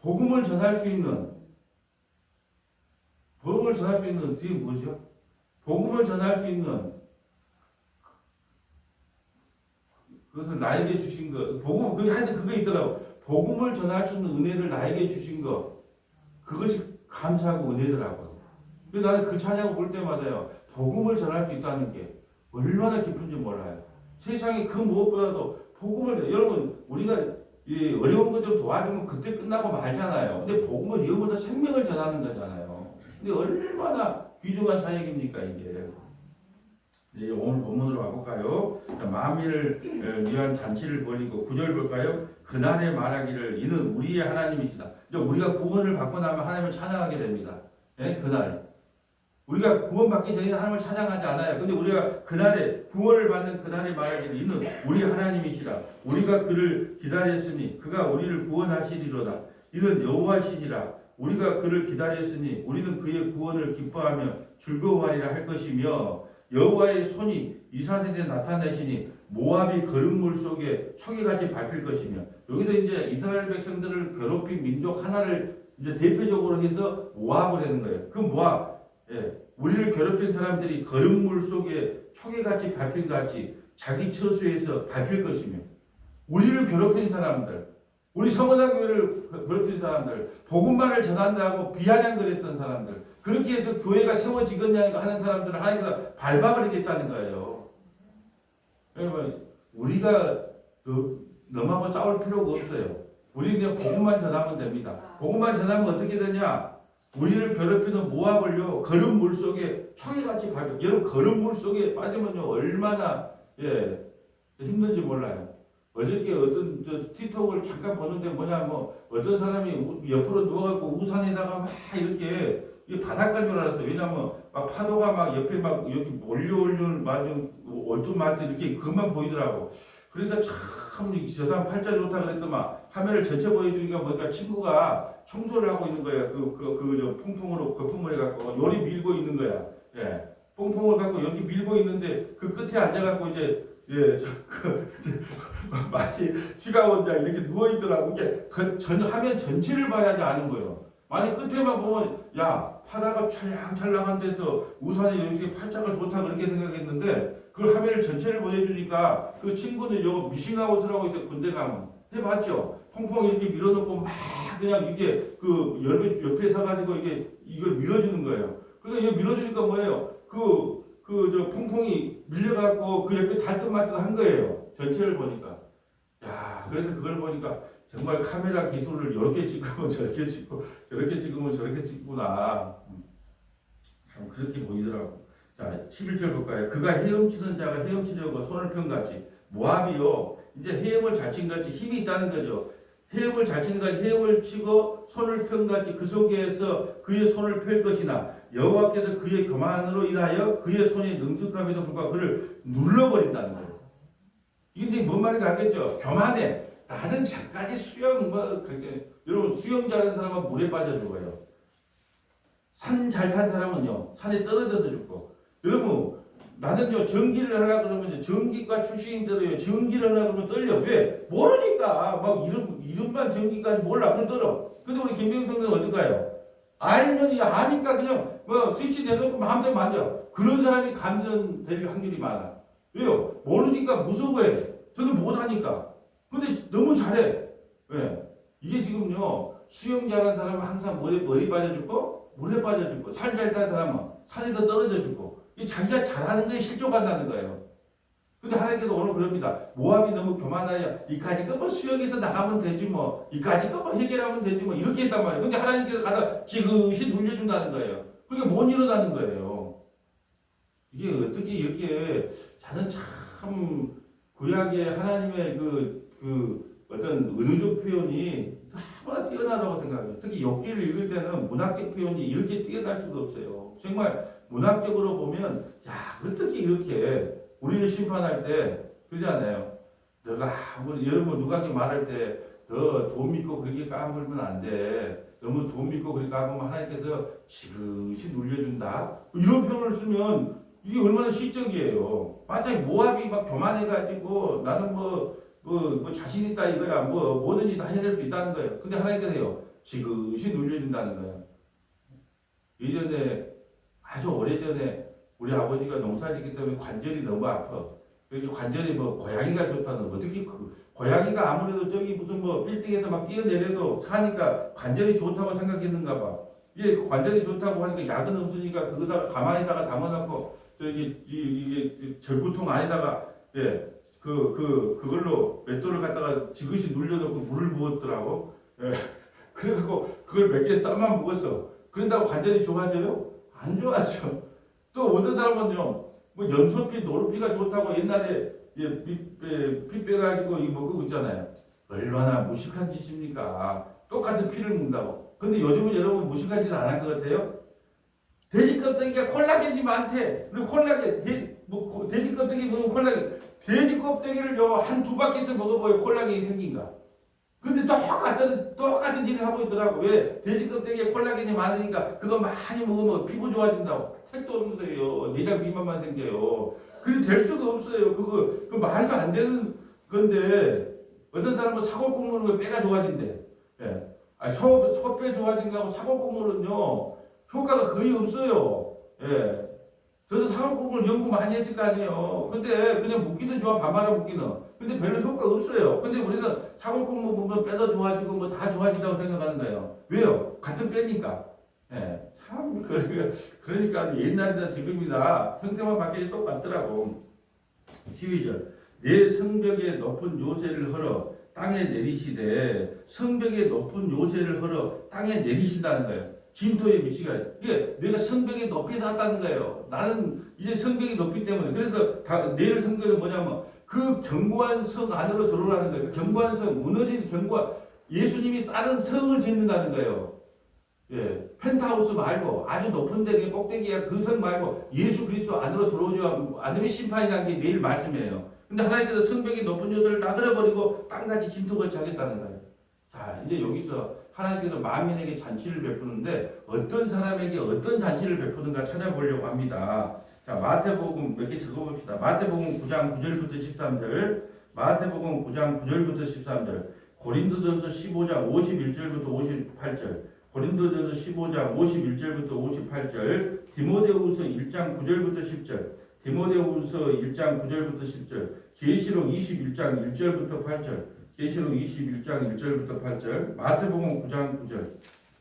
복음을 전할 수 있는 뒤에 뭐죠? 복음을 전할 수 있는 그것을 나에게 주신 것. 복음 하여튼 그거 있더라고. 복음을 전할 수 있는 은혜를 나에게 주신 것. 그것이 감사하고 은혜더라고요. 그래서 나는 그 찬양을 볼 때마다요. 복음을 전할 수 있다는 게 얼마나 기쁜지 몰라요. 세상에 그 무엇보다도 복음을 여러분 우리가 이 어려운 거 좀 도와주면 그때 끝나고 말잖아요. 근데 복음은 이거보다 생명을 전하는 거잖아요. 근데 얼마나 귀중한 사역입니까 이게. 네, 오늘 본문으로 가볼까요? 만민을 위한 잔치를 벌이고 9절 볼까요? 그날에 말하기를 이는 우리의 하나님이시다. 이제 우리가 구원을 받고 나면 하나님을 찬양하게 됩니다. 예? 그날 우리가 구원받기 전에 하나님을 찬양하지 않아요. 근데 우리가 그날에 구원을 받는 그날에 말하기를 이는 우리 하나님이시라. 우리가 그를 기다렸으니 그가 우리를 구원하시리로다. 이는 여호와시니라. 우리가 그를 기다렸으니 우리는 그의 구원을 기뻐하며 즐거워하리라 할 것이며 여호와의 손이 이스라엘에 나타내시니 모압이 거름물 속에 초기같이 밟힐 것이며 여기서 이제 이스라엘 백성들을 괴롭힌 민족 하나를 이제 대표적으로 해서 모압을 하는 거예요. 그 모압 우리를 괴롭힌 사람들이 거름물 속에 초기같이 밟힌 같이 자기 처수에서 밟힐 것이며 우리를 괴롭힌 사람들 우리 성원학교회를 괴롭힌 사람들 복음만을 전한다고 비아냥거렸던 사람들 그렇게 해서 교회가 세워지겠냐 하는 사람들을 하나님께서 밟아버리겠다는 거예요. 여러분 우리가 너하고 싸울 필요가 없어요. 우리는 그냥 복음만 전하면 됩니다. 복음만 전하면 어떻게 되냐? 우리를 괴롭히는 모압을요 거른 물 속에 청이같이 밟혀. 여러분 거른 물 속에 빠지면요 얼마나 힘든지 몰라요. 어저께 어떤 틱톡을 잠깐 보는데 어떤 사람이 옆으로 누워갖고 우산에다가 막 이렇게 바닷가인 줄 알았어요. 왜냐면 막 파도가 막 옆에 막 여기 몰려오는 얼뚱말뚱 이렇게 그것만 보이더라고. 그러니까 참 저 사람 팔자 좋다 그랬더만 화면을 전체 보여주니까 보니까 친구가 청소를 하고 있는 거야. 저 풍풍으로 거품을 해갖고 요리 밀고 있는 거야. 뽕뽕을 갖고 여기 밀고 있는데 그 끝에 앉아갖고 마치 휴가 원자 이렇게 누워 있더라고. 이게 화면 전체를 봐야지 아는 거예요. 만약 끝에만 보면 파다가 찰랑찰랑한 데서 우산에 여기 팔자가 좋다 그렇게 생각했는데 그 화면을 전체를 보여주니까 그 친구는 요거 미싱아웃을 있어요. 군대 가면 해봤죠. 펑펑 이렇게 밀어놓고 막 그냥 이게 그 옆에 서가지고 이걸 밀어주는 거예요. 그러니까 이거 밀어주니까 뭐예요? 저 펑펑이 밀려갖고 그 옆에 달뜻말뜻한 거예요. 전체를 보니까. 그래서 그걸 보니까 정말 카메라 기술을 이렇게 찍으면 저렇게 찍고 저렇게 찍으면 저렇게 찍구나. 참 그렇게 보이더라고. 자, 11절 볼까요? 그가 헤엄치는 자가 헤엄치려고 손을 편같이 모압이요. 이제 헤엄을 잘 친 같이 힘이 있다는 거죠. 헤엄을 잘 치는 같이 헤엄을 치고 손을 편 같이 그 속에서 그의 손을 펼 것이나 여호와께서 그의 교만으로 인하여 그의 손이 능숙함에도 불구하고 그를 눌러버린다는 거예요. 이게 뭔 말인지 알겠죠? 교만해. 나는 잠깐이 수영 여러분 수영 잘하는 사람은 물에 빠져 죽어요. 산 잘 탄 사람은요 산에 떨어져서 죽고. 여러분 나는요 전기를 하려 그러면 전기과 출신들이요 전기를 하려 그러면 떨려. 왜? 모르니까 막 이름만 전기까지 몰라. 그럼 떨어. 근데 우리 김병성은 어떨까요? 알면 아니까 그냥 스위치 내놓고 마음대로 만져. 그런 사람이 감전될 확률이 많아. 왜요? 모르니까 무서워해. 저도 못하니까. 근데 너무 잘해. 왜? 이게 지금요 수영 잘하는 사람은 항상 머리 빠져 죽고 물에 빠져 죽고 살 잘 탄 사람은 산에서 떨어져 죽고 자기가 잘하는 거에 실족한다는 거예요. 근데 하나님께서 오늘 그럽니다. 모압이 너무 교만하여 이까지 거 수영해서 나가면 되지 이까지 거 해결하면 되지 이렇게 했단 말이에요. 근데 하나님께서 가다 지그시 돌려준다는 거예요. 그러니까 못 일어나는 거예요. 이게 어떻게 이렇게 저는 참 구약의 하나님의 그 어떤 은유적 표현이 너무나 뛰어나다고 생각해요. 특히 욥기를 읽을 때는 문학적 표현이 이렇게 뛰어날 수가 없어요. 정말 문학적으로 보면 야 어떻게 이렇게 우리를 심판할 때 그러잖아요. 너가 아무리 여러분 누가 말할 때 너 돈 믿고 그렇게 까불면 안 돼. 너무 돈 믿고 그렇게 까불면 하나님께서 지그시 눌려준다. 이런 표현을 쓰면 이게 얼마나 시적이에요. 만약에 모압이 막 교만해가지고 나는 뭐 자신 있다 이거야. 뭐든지 다 해낼 수 있다는 거예요. 근데 하나님께서 해요. 지그시 눌려준다는 거예요. 예전에 아주 오래전에 우리 아버지가 농사 짓기 때문에 관절이 너무 아파. 그래서 관절이 고양이가 좋다는 어떻게 고양이가 아무래도 저기 무슨 빌딩에서 막 뛰어내려도 사니까 관절이 좋다고 생각했는가 봐. 이게 관절이 좋다고 하니까 약은 없으니까 그거다가 가만히다가 담아놓고 이게 절구통 안에다가 그걸로 맷돌을 갖다가 지그시 눌려놓고 물을 부었더라고. 그래갖고 그걸 몇 개 쌈만 먹었어. 그런다고 관절이 좋아져요? 안 좋아져. 또 어떤 사람은요, 연소피, 노루피가 좋다고 옛날에 피 빼가지고 그거 있잖아요. 얼마나 무식한 짓입니까? 똑같은 피를 먹는다고. 근데 요즘은 여러분 무식한 짓 안 한 것 같아요? 돼지 껍데기가 콜라겐이 많대. 그리고 콜라겐, 돼지 껍데기 먹으면 콜라겐. 돼지 껍데기를 한 두 바퀴씩 먹어보여 콜라겐이 생긴가? 근데 똑같은 일을 하고 있더라고. 왜? 돼지 껍데기에 콜라겐이 많으니까 그거 많이 먹으면 피부 좋아진다고. 택도 없는 거예요. 내장 비만만 생겨요. 그게 될 수가 없어요. 그 말도 안 되는 건데, 어떤 사람은 사골국 먹는 거 뼈가 좋아진대. 예. 소뼈 좋아진 거하고 사골국 먹는요, 효과가 거의 없어요. 예. 저도 사골국을 연구 많이 했을 거 아니에요. 근데 그냥 묻기는 좋아, 밤하라 묻기는. 근데 별로 효과가 없어요. 근데 우리는 사골국 먹으면 뼈도 좋아지고 다 좋아진다고 생각하는 거예요. 왜요? 같은 뼈니까. 예. 참, 그러니까 옛날이나 지금이나 형태만 바뀌지 똑같더라고. 12절. 내 성벽에 높은 요새를 헐어 땅에 내리시되, 성벽에 높은 요새를 헐어 땅에 내리신다는 거예요. 진토에 미치가. 이게 내가 성벽에 높이 샀다는 거예요. 나는 이제 성벽이 높기 때문에. 그래서 내일 성벽은 뭐냐면 그 견고한 성 안으로 들어오라는 거예요. 그 견고한 성, 무너진 견고한, 예수님이 다른 성을 짓는다는 거예요. 예, 펜트하우스 말고 아주 높은 데 꼭대기야 그 성 말고 예수 그리스도 안으로 들어오지 않으면 심판이라는 게 내일 말씀이에요. 근데 하나님께서 성벽이 높은 요들을 다 들어버리고 땅같이 진토같이 하겠다는 거예요. 자, 이제 여기서 하나님께서 만민에게 잔치를 베푸는데 어떤 사람에게 어떤 잔치를 베푸는가 찾아보려고 합니다. 자, 마태복음 몇 개 적어봅시다. 마태복음 9장 9절부터 13절, 마태복음 9장 9절부터 13절, 고린도전서 15장 51절부터 58절, 고린도전서 15장 51절부터 58절, 디모데후서 1장 9절부터 10절, 디모데후서 1장 9절부터 10절, 계시록 21장 1절부터 8절, 계시록 21장 1절부터 8절, 마태복음 9장 9절,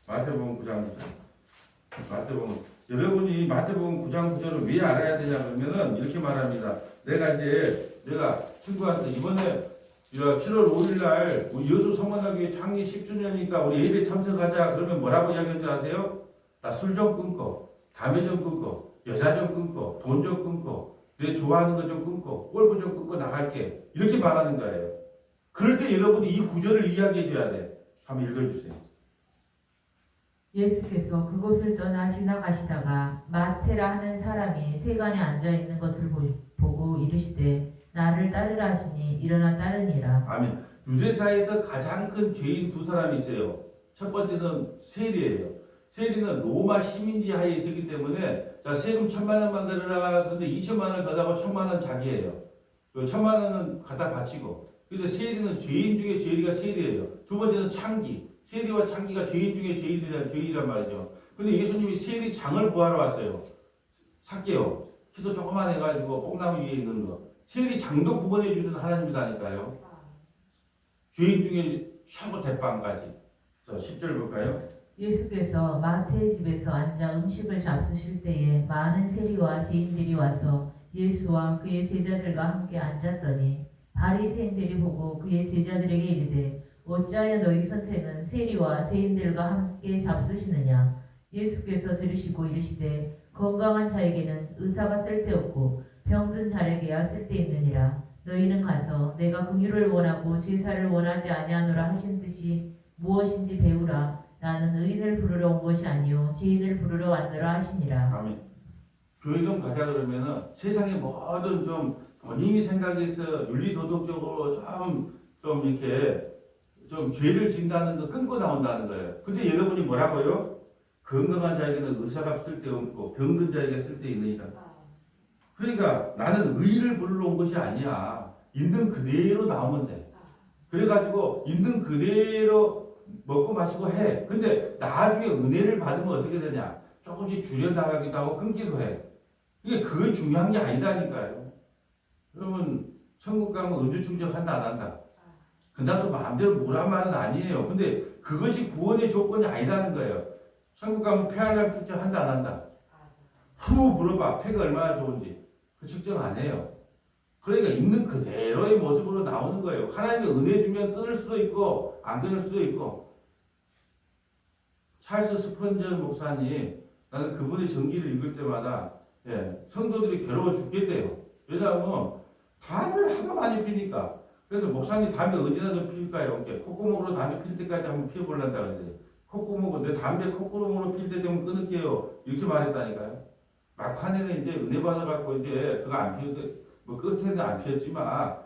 마태복음 9장 9절, 여러분이 마태복음 9장 9절을 왜 알아야 되냐 그러면은 이렇게 말합니다. 내가 친구한테 이번에 7월 5일 날 우리 여수 성원학교회 창립 10주년이니까 우리 예배 참석하자 그러면 뭐라고 이야기하는지 아세요? 나 술 좀 끊고, 담배 좀 끊고, 여자 좀 끊고, 돈 좀 끊고, 내 좋아하는 거 좀 끊고, 골프 좀 끊고 나갈게. 이렇게 말하는 거예요. 그럴 때 여러분이 이 구절을 이야기해 줘야 돼. 한번 읽어주세요. 예수께서 그곳을 떠나 지나가시다가 마테라 하는 사람이 세간에 앉아 있는 것을 보고 이르시되 나를 따르라 하시니 일어나 따르니라. 아멘. 유대사에서 가장 큰 죄인 두 사람이 있어요. 첫 번째는 세리예요. 세리는 로마 시민지 하에 있었기 때문에 자 세금 1,000,000원만 걸어라. 그런데 2,000,000원 걷다가 1,000,000원 자기예요. 1,000,000원은 갖다 바치고. 근데 세리는 죄인 중에 죄리가 세리예요. 두 번째는 창기. 세리와 창기가 죄인 중에 죄인이란 말이죠. 근데 예수님이 세리 장을 구하러 왔어요. 삭개요. 키도 조그만 해가지고 뽕나무 위에 있는 거. 세리 장도 구원해 주는 하나님이라니까요. 죄인 중에 최고 대빵까지. 자, 10절 볼까요? 예수께서 마태의 집에서 앉아 음식을 잡수실 때에 많은 세리와 죄인들이 와서 예수와 그의 제자들과 함께 앉았더니 바리새인들이 보고 그의 제자들에게 이르되 어찌하여 너희 선생은 세리와 죄인들과 함께 잡수시느냐. 예수께서 들으시고 이르시되 건강한 자에게는 의사가 쓸데없고 병든 자에게야 쓸데있느니라. 너희는 가서 내가 긍휼을 원하고 제사를 원하지 아니하노라 하신 뜻이 무엇인지 배우라. 나는 의인을 부르러 온 것이 아니요 죄인을 부르러 왔노라 하시니라. 아멘. 교회 좀 가자 그러면은 세상의 모든 좀 본인이 생각해서 윤리도덕적으로 좀 이렇게 좀 죄를 진다는 거 끊고 나온다는 거예요. 근데 여러분이 뭐라고요? 건강한 자에게는 의사가 쓸데없고 병든 자에게 쓸데있느니라. 그러니까 나는 의를 부르러 온 것이 아니야. 있는 그대로 나오면 돼. 그래가지고 있는 그대로 먹고 마시고 해. 근데 나중에 은혜를 받으면 어떻게 되냐? 조금씩 줄여나가기도 하고 끊기도 해. 이게 그게 중요한 게 아니라니까요. 그러면 천국 가면 은주 충족한다 안 한다? 그다음도 마음대로 뭐란 말은 아니에요. 근데 그것이 구원의 조건이 아니라는 거예요. 천국 가면 폐활량 축제한다 안 한다? 후 물어봐. 폐가 얼마나 좋은지. 그 측정 안 해요. 그러니까 있는 그대로의 모습으로 나오는 거예요. 하나님의 은혜 주면 끊을 수도 있고 안 끊을 수도 있고. 찰스 스펀전 목사님, 나는 그분의 전기를 읽을 때마다 성도들이 괴로워 죽겠대요. 왜냐하면 담배를 하도 많이 피니까. 그래서 목사님 담배 어디나 좀 피울까요? 콧구멍으로 담배 필 때까지 한번 피워보란다 그러는데 콧구멍으로 내 담배 콧구멍으로 필 때 되면 끊을게요. 이렇게 말했다니까요. 막판에는 이제 은혜 받아갖고 이제 그거 안 피우는데 뭐 끝에는 안 피웠지만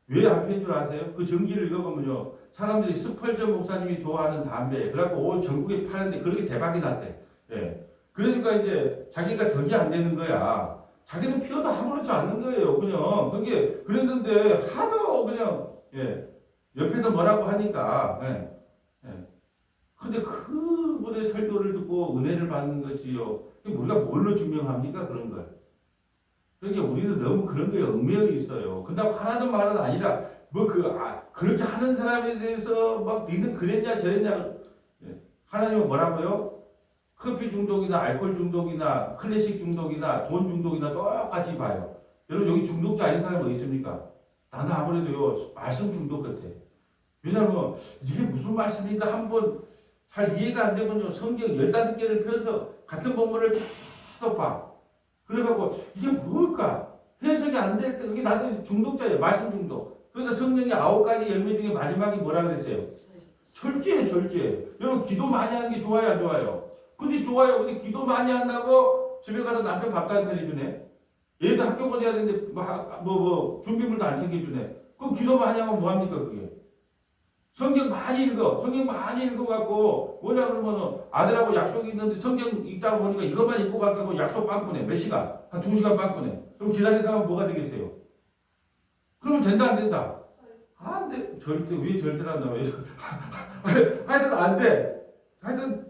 왜 안 피운 줄 아세요? 그 전기를 읽어보면요. 사람들이 스펄전 목사님이 좋아하는 담배 그래갖고 온 전국에 파는데 그렇게 대박이 났대. 그러니까 이제 자기가 덕이 안 되는 거야. 자기는 피워도 아무렇지 않는 거예요. 그냥 그게 그랬는데 하도 그냥 옆에서 뭐라고 하니까 근데 그분의 설교를 듣고 은혜를 받는 것이요. 우리가 뭘로 증명합니까? 그런 걸. 그러니까 우리는 너무 그런 거에 얽매여 있어요. 근다고 하라는 말은 아니라 그렇게 하는 사람에 대해서 막 니는 그랬냐 저랬냐. 하나님은 뭐라고요? 커피 중독이나 알코올 중독이나 클래식 중독이나 돈 중독이나 똑같이 봐요. 여러분 여기 중독자 아닌 사람이 어디 있습니까? 나는 아무래도요 말씀 중독 같아. 왜냐하면 이게 무슨 말씀인가 한번 잘 이해가 안 되면요 성경 15개를 펴서 같은 본문을 계속 봐. 그래갖고 이게 뭘까? 해석이 안 될 때 그게 나도 중독자예요. 말씀 중독. 그래서 성경의 9가지 열매 중에 마지막이 뭐라 그랬어요? 철저해 철저해. 여러분 기도 많이 하는 게 좋아요 안 좋아요? 근데 좋아요. 근데 기도 많이 한다고 집에 가서 남편 밥도 안 차려주네. 얘도 학교 보내야 되는데 준비물도 안 챙겨주네. 그럼 기도 많이 하면 뭐합니까 그게? 성경 많이 읽어. 성경 많이 읽어갖고 뭐냐 그러면은 아들하고 약속이 있는데 성경 읽다 보니까 이것만 읽고 가고 약속 빵꾸네. 몇 시간? 한 2시간 빵꾸네. 그럼 기다리는 사람은 뭐가 되겠어요? 그러면 된다 안 된다? 안 돼. 절대 왜 절대란다 왜? 하여튼 안 돼. 하여튼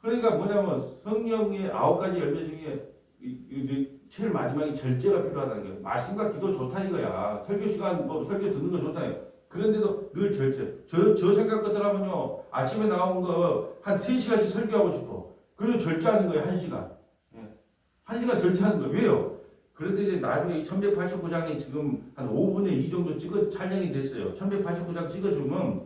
그러니까 뭐냐면 성령의 9가지 열매 중에 제일 마지막에 절제가 필요하다는 거예요. 말씀과 기도 좋다 이거야. 설교 시간 설교 듣는 거 좋다. 그런데도 늘 절제. 저 생각 같더라면요. 아침에 나온 거 한 3시간씩 설교하고 싶어. 그래서 절제하는 거예요. 1시간. 1시간 절제하는 거예요. 왜요? 그런데 이제 나중에 1189장이 지금 한 5분의 2 정도 촬영이 됐어요. 1189장 찍어주면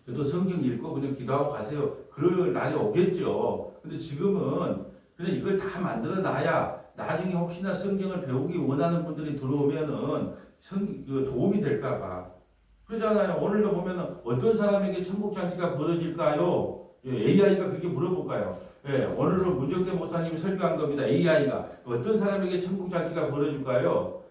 저도 성경 읽고 그냥 기도하고 가세요. 그럴 날이 오겠죠. 근데 지금은 그냥 이걸 다 만들어 놔야 나중에 혹시나 성경을 배우기 원하는 분들이 들어오면은 도움이 될까봐. 그러잖아요. 오늘도 보면은 어떤 사람에게 천국잔치가 벌어질까요? AI가 그렇게 물어볼까요? 오늘도 문정대 목사님이 설교한 겁니다. AI가 어떤 사람에게 천국잔치가 벌어질까요?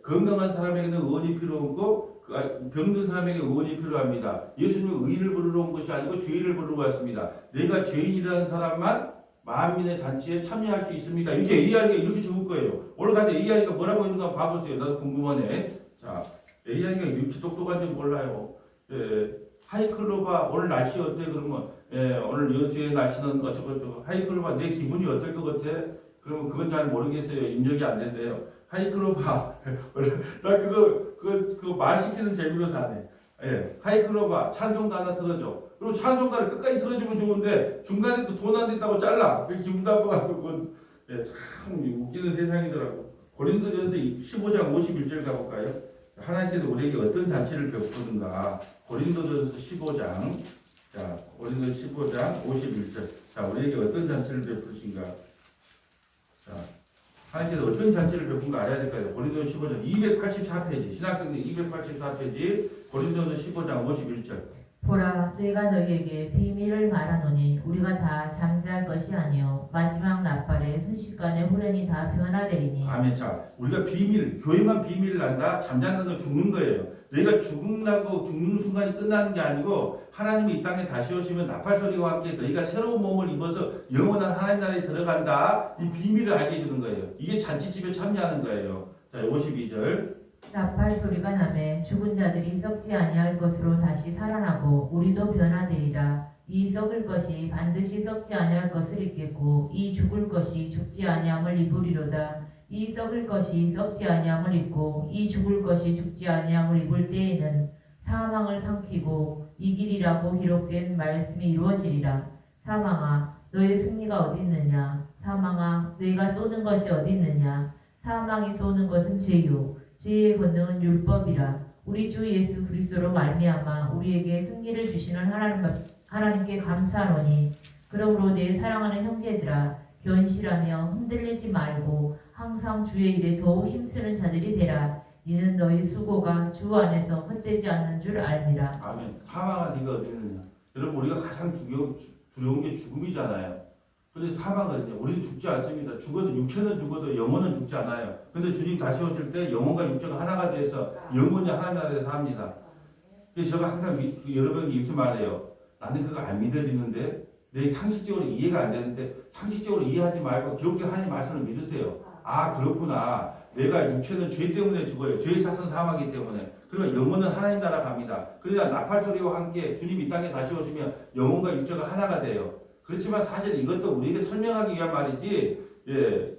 건강한 사람에게는 의원이 필요 없고 병든 사람에게 의원이 필요합니다. 예수님은 의인을 부르러 온 것이 아니고 죄인을 부르러 왔습니다. 내가 죄인이라는 사람만 만민의 잔치에 참여할 수 있습니다. 이렇게 AI가 이렇게 적을 거예요. 오늘 가서 AI가 뭐라고 있는가 봐보세요. 나도 궁금하네. 자, AI가 이렇게 똑똑한지 몰라요. 하이클로바 오늘 날씨 어때? 그러면 오늘 여수의 날씨는 어쩌고저쩌고. 하이클로바 내 기분이 어떨 것 같아? 그러면 그건 잘 모르겠어요. 입력이 안 된대요. 하이클로바 나 그거 말 시키는 재미로 사네. 하이클로바 찬송가 하나 틀어줘. 그리고 찬송가를 끝까지 틀어주면 좋은데 중간에 또 돈 안 냈다고 잘라. 그 기분 나빠가지고 그건 참 웃기는 세상이더라고. 고린도전서 15장 51절 가볼까요? 하나님께서 우리에게 어떤 잔치를 베푸는가. 고린도전서 15장. 자, 고린도전서 15장 51절. 자, 우리에게 어떤 잔치를 베푸신가? 자, 하나님께서 어떤 잔치를 베푼가 알아야 될까요? 고린도서 15장 284페이지, 신학성경 284페이지, 고린도서 15장 51절. 보라, 내가 너희에게 비밀을 말하노니 우리가 다 잠잘 것이 아니요 마지막 낮발에 순식간에 후련히 다 변화되리니. 아멘. 자, 우리가 비밀, 교회만 비밀을 안다? 잠자는 건 죽는 거예요. 너희가 죽는다고 죽는 순간이 끝나는 게 아니고 하나님이 이 땅에 다시 오시면 나팔소리와 함께 너희가 새로운 몸을 입어서 영원한 하나님 나라에 들어간다. 이 비밀을 알게 해주는 거예요. 이게 잔치집에 참여하는 거예요. 자, 52절. 나팔 소리가 나매 죽은 자들이 썩지 아니할 것으로 다시 살아나고 우리도 변화되리라. 이 썩을 것이 반드시 썩지 아니할 것을 입겠고 이 죽을 것이 죽지 아니함을 입으리로다. 이 썩을 것이 썩지 아니함을 입고 이 죽을 것이 죽지 아니함을 입을 때에는 사망을 삼키고 이길이라고 기록된 말씀이 이루어지리라. 사망아, 너의 승리가 어디 있느냐? 사망아, 너희가 쏘는 것이 어디 있느냐? 사망이 쏘는 것은 죄요, 죄의 권능은 율법이라. 우리 주 예수 그리스도로 말미암아 우리에게 승리를 주시는 하나님께 감사하노니. 그러므로 내 사랑하는 형제들아, 견실하며 흔들리지 말고 항상 주의 일에 더욱 힘쓰는 자들이 되라. 이는 너희 수고가 주 안에서 헛되지 않는 줄 알미라. 아멘. 사망아 네가 어디 있느냐? 여러분 우리가 가장 두려운 게 죽음이잖아요. 근데 사망은요, 우리는 죽지 않습니다. 죽어도 육체는 죽어도 영혼은 죽지 않아요. 근데 주님 다시 오실 때 영혼과 육체가 하나가 돼서 영혼이 하나님 나라에서 삽니다. 그래서 제가 항상 여러분에게 이렇게 말해요. 나는 그거 안 믿어지는데, 내 상식적으로 이해가 안 되는데, 상식적으로 이해하지 말고 기록된 하나님 말씀을 믿으세요. 아, 그렇구나. 내가 육체는 죄 때문에 죽어요. 죄의 삭은 사망이기 때문에. 그러면 영혼은 하나님 나라 갑니다. 그러니까 나팔소리와 함께 주님 이 땅에 다시 오시면 영혼과 육체가 하나가 돼요. 그렇지만 사실 이것도 우리에게 설명하기 위한 말이지, 예,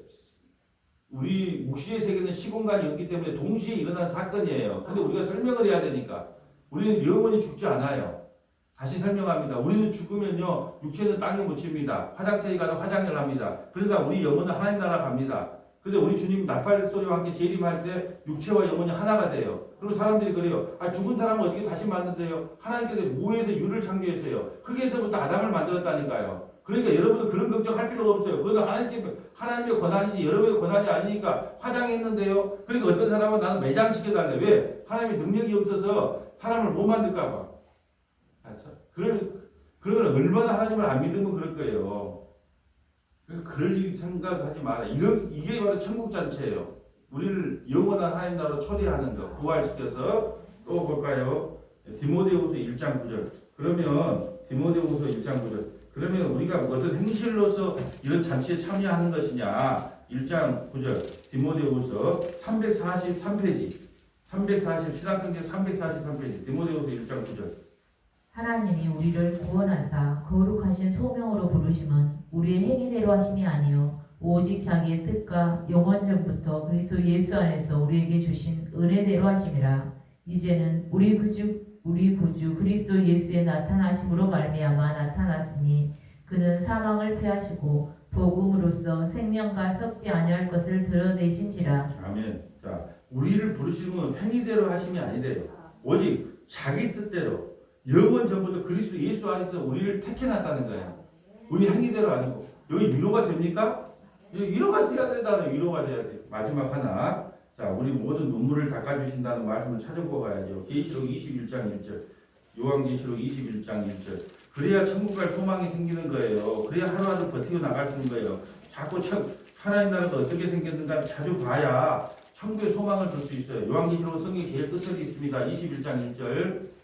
우리 묵시의 세계는 시공간이 없기 때문에 동시에 일어난 사건이에요. 근데 우리가 설명을 해야 되니까. 우리는 영원히 죽지 않아요. 다시 설명합니다. 우리는 죽으면요, 육체는 땅에 묻힙니다. 화장터에 가서 화장을 합니다. 그러니까 우리 영혼은 하나님 나라 갑니다. 근데 우리 주님 나팔 소리와 함께 재림할 때 육체와 영혼이 하나가 돼요. 그리고 사람들이 그래요. 아, 죽은 사람은 어떻게 다시 만든대요? 하나님께서 무에서 유를 창조했어요. 흙에서부터 아담을 만들었다니까요. 그러니까 여러분은 그런 걱정할 필요가 없어요. 그건 하나님의 권한이지 여러분의 권한이 아니니까 화장했는데요. 그러니까 어떤 사람은 나는 매장시켜달래. 왜? 하나님의 능력이 없어서 사람을 못 만들까봐. 그걸 얼마나 하나님을 안 믿으면 그럴 거예요. 그럴 일 생각하지 마라. 이게 바로 천국잔치예요. 우리를 영원한 하나님 나라로 초대하는 것, 부활시켜서. 또 볼까요? 디모데후서 1장 9절. 그러면 디모데후서 1장 9절. 그러면 우리가 어떤 행실로서 이런 잔치에 참여하는 것이냐? 1장 9절. 디모데후서 343페이지. 신학성경 343페이지. 디모데후서 1장 9절. 하나님이 우리를 구원하사 거룩하신 소명으로 부르심은 우리의 행위대로 하심이 아니요 오직 자기의 뜻과 영원전부터 그리스도 예수 안에서 우리에게 주신 은혜대로 하심이라. 이제는 우리 구주 그리스도 예수의 나타나심으로 말미암아 나타났으니 그는 사망을 패하시고 복음으로써 생명과 썩지 아니할 것을 드러내신지라. 아멘. 자, 우리를 부르시는 행위대로 하심이 아니래요. 오직 자기 뜻대로 영원 전부터 그리스도 예수 안에서 우리를 택해놨다는 거예요. 우리 행위대로 아니고. 여기 위로가 됩니까? 위로가 돼야 된다는 위로가 돼야 돼. 마지막 하나. 자, 우리 모든 눈물을 닦아주신다는 말씀을 찾아보고 가야죠. 계시록 21장 1절. 요한계시록 21장 1절. 그래야 천국 갈 소망이 생기는 거예요. 그래야 하루하루 버티고 나갈 수 있는 거예요. 자꾸 하나님 나라가 어떻게 생겼는가를 자주 봐야 천국의 소망을 들 수 있어요. 요한계시록 성경이 제일 끝에 있습니다. 21장 1절.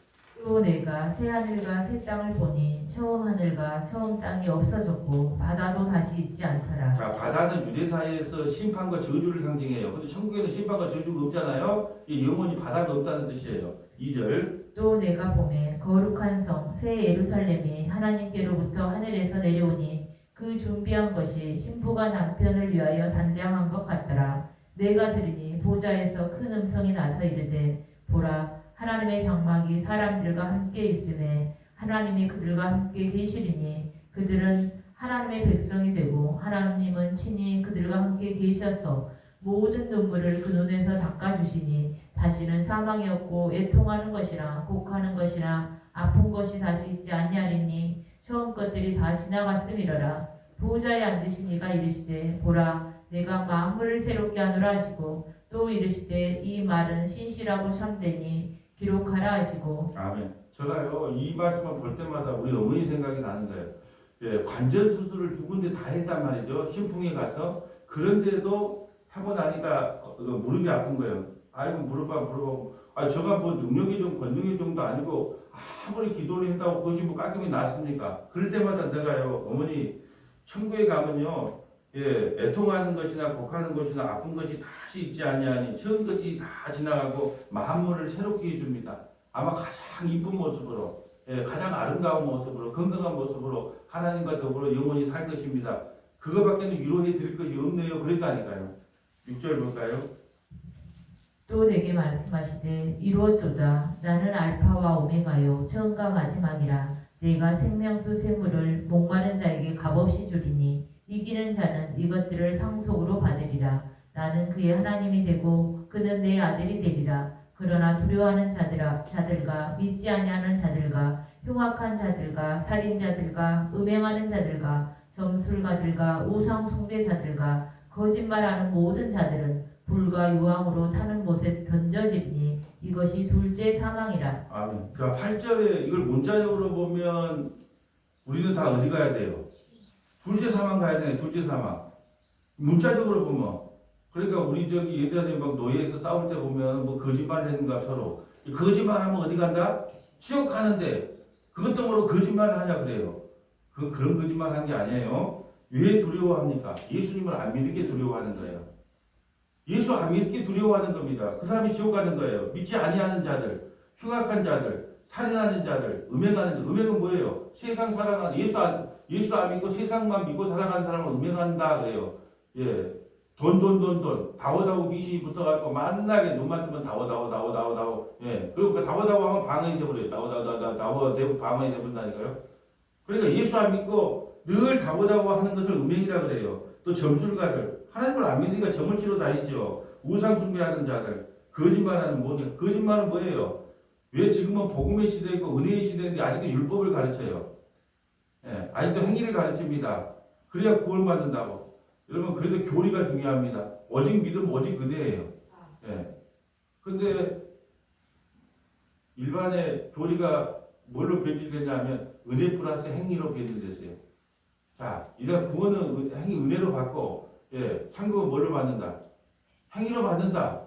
또 내가 새 하늘과 새 땅을 보니 처음 하늘과 처음 땅이 없어졌고 바다도 다시 있지 않더라. 자, 바다는 유대사에서 심판과 저주를 상징해요. 근데 천국에는 심판과 저주가 없잖아요. 이 영원히 바다가 없다는 뜻이에요. 2절. 또 내가 보매 거룩한 성 새 예루살렘이 하나님께로부터 하늘에서 내려오니 그 준비한 것이 신부가 남편을 위하여 단장한 것 같더라. 내가 들으니 보좌에서 큰 음성이 나서 이르되 보라, 하나님의 장막이 사람들과 함께 있음에 하나님이 그들과 함께 계시리니 그들은 하나님의 백성이 되고 하나님은 친히 그들과 함께 계셔서 모든 눈물을 그 눈에서 닦아주시니 다시는 사망이 없고 애통하는 것이나 곡하는 것이나 아픈 것이 다시 있지 아니하리니 처음 것들이 다 지나갔음이러라. 보좌에 앉으신 이가 이르시되 보라 내가 만물을 새롭게 하노라 하시고 또 이르시되 이 말은 신실하고 참되니 기록하라 하시고. 아멘. 제가요 이 말씀을 볼 때마다 우리 어머니 생각이 나는 거예요. 예, 관절 수술을 두 군데 다 했단 말이죠. 신풍에 가서. 그런데도 하고 나니까 무릎이 아픈 거예요. 아이고 무릎 아프고. 아 제가 뭐 능력이 좀 권능이 좀도 아니고 아무리 기도를 한다고 그것이 뭐 깔끔히 낫습니까? 그럴 때마다 내가요 어머니 천국에 가면요 예 애통하는 것이나 곡하는 것이나 아픈 것이 다시 있지 아니하니 처음 것이 다 지나가고 만물을 새롭게 해줍니다. 아마 가장 이쁜 모습으로 예, 가장 아름다운 모습으로 건강한 모습으로 하나님과 더불어 영원히 살 것입니다. 그거밖에는 위로해 드릴 것이 없네요. 그랬다니까요. 6절 볼까요? 또 내게 말씀하시되 이루었도다. 나는 알파와 오메가요 처음과 마지막이라. 내가 생명수 샘물을 목마른 자에게 값없이 주리니 이기는 자는 이것들을 상속으로 받으리라. 나는 그의 하나님이 되고 그는 내 아들이 되리라. 그러나 두려워하는 자들과 믿지 아니하는 자들과 흉악한 자들과 살인자들과 음행하는 자들과 점술가들과 우상 숭배자들과 거짓말하는 모든 자들은 불과 유황으로 타는 곳에 던져지리니 이것이 둘째 사망이라. 아멘. 그 8절에 이걸 문자적으로 보면 우리는 다 어디 가야 돼요? 둘째 사망 가야 돼요. 둘째 사망. 문자적으로 보면 그러니까 우리 저기 예전에 막 노예에서 싸울 때 보면 뭐 거짓말하는가 서로 거짓말하면 어디 간다? 지옥 가는데 그것도 모르고 거짓말을 하냐 그래요. 그런 거짓말 한 게 아니에요. 왜 두려워합니까? 예수님을 안 믿게 두려워하는 거예요. 예수 안 믿게 두려워하는 겁니다. 그 사람이 지옥 가는 거예요. 믿지 아니하는 자들, 흉악한 자들, 살인하는 자들, 음행하는 자들. 음행은 뭐예요? 세상 살아가는 예수 안 믿고 세상만 믿고 살아가는 사람은 음행한다 그래요. 예. 돈. 다오다오 귀신이 붙어갖고 만나게 눈만 뜨면 다오. 예. 그리고 그 다오다오 하면 방언이 돼버려요. 다오 방언이 돼버린다니까요. 그러니까 예수 안 믿고 늘 다오다오 하는 것을 음행이라 그래요. 또 점술가들. 하나님을 안 믿으니까 점을 치러 다니죠. 우상 숭배하는 자들. 거짓말하는 모든. 거짓말은 뭐예요? 왜 지금은 복음의 시대이고 은혜의 시대인데 아직도 율법을 가르쳐요. 예. 아직도 행위를 가르칩니다. 그래야 구원받는다고. 여러분 그래도 교리가 중요합니다. 오직 믿음 오직 은혜예요. 예. 근데 일반의 교리가 뭘로 변질됐냐면 은혜 플러스 행위로 변질됐어요. 자, 이제 구원은 행위 은혜로 받고 예, 상급은 뭘로 받는다? 행위로 받는다.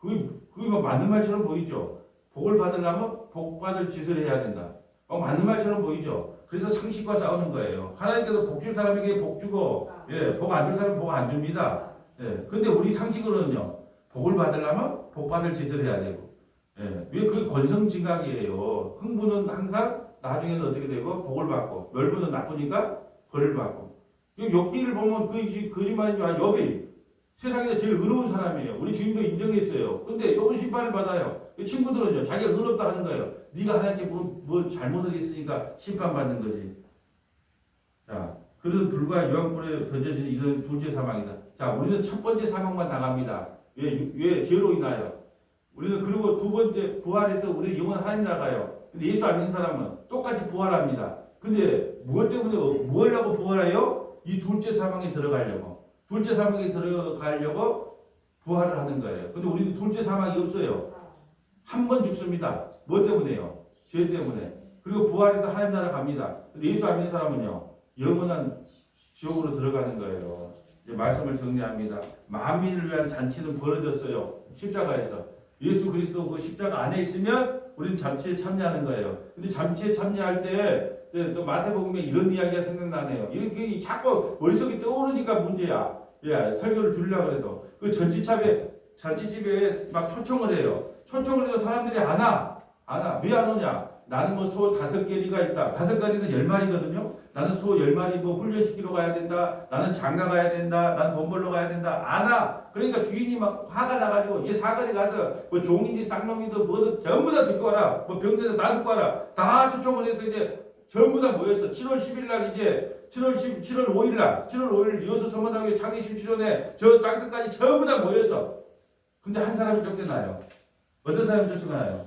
그게 뭐 맞는 말처럼 보이죠. 복을 받으려면 복 받을 짓을 해야 된다. 맞는 말처럼 보이죠. 그래서 상식과 싸우는 거예요. 하나님께서 복 줄 사람에게 복 주고, 예, 복 안 줄 사람은 복 안 줍니다. 예, 근데 우리 상식으로는요, 복을 받으려면 복 받을 짓을 해야 되고, 예, 왜 그게 권성징악이에요. 흥부는 항상 나중에는 어떻게 되고, 복을 받고, 멸부는 나쁘니까 벌을 받고. 욥기를 보면 거짓말이 아니라 욥이 세상에서 제일 의로운 사람이에요. 우리 주님도 인정했어요. 근데 욥은 심판을 받아요. 친구들은요, 자기가 의롭다 하는 거예요. 네가 하나님께 뭐 잘못을 했으니까 심판받는 거지. 자, 그래서 불과 유황불에 던져지는 이런 둘째 사망이다. 자, 우리는 첫 번째 사망만 당합니다. 왜 죄로 인하여. 우리는 그리고 두 번째 부활해서 우리 영혼 하나님 나가요. 근데 예수 안 믿는 사람은 똑같이 부활합니다. 근데 무엇 때문에 뭘 하고 부활해요? 이 둘째 사망에 들어가려고. 둘째 사망에 들어가려고 부활을 하는 거예요. 근데 우리는 둘째 사망이 없어요. 한 번 죽습니다. 뭐 때문에요? 죄 때문에. 그리고 부활해도 하나님 나라 갑니다. 근데 예수 안 믿는 사람은요, 영원한 지옥으로 들어가는 거예요. 이제 말씀을 정리합니다. 만민을 위한 잔치는 벌어졌어요. 십자가에서. 예수 그리스도 그 십자가 안에 있으면 우리는 잔치에 참여하는 거예요. 근데 잔치에 참여할 때 또 마태복음에 이런 이야기가 생각나네요. 이게 자꾸 머릿속에 떠오르니까 문제야. 예, 설교를 주려고 해도. 그 잔치집에 막 초청을 해요. 초청을 해도 사람들이 안 와. 왜 안 오냐? 나는 뭐 소 5개리가 있다. 5가리는 10마리거든요. 나는 소 10마리 뭐 훈련시키러 가야 된다. 나는 장가 가야 된다. 나는 돈 벌러 가야 된다. 안 와. 그러니까 주인이 막 화가 나가지고 얘 사거리 가서 뭐 종인지 쌍놈이든 뭐든 전부 다 듣고 와라. 뭐 병자들 다 듣고 와라. 다 초청을 해서 이제 전부 다 모였어. 7월 10일 날 이제 7월 5일 날 7월 5일 여수 서문학교 창의심 치료회 저 땅끝까지 전부 다 모였어. 근데 한 사람이 쫓겨나요. 어떤 사람이 쫓겨나요?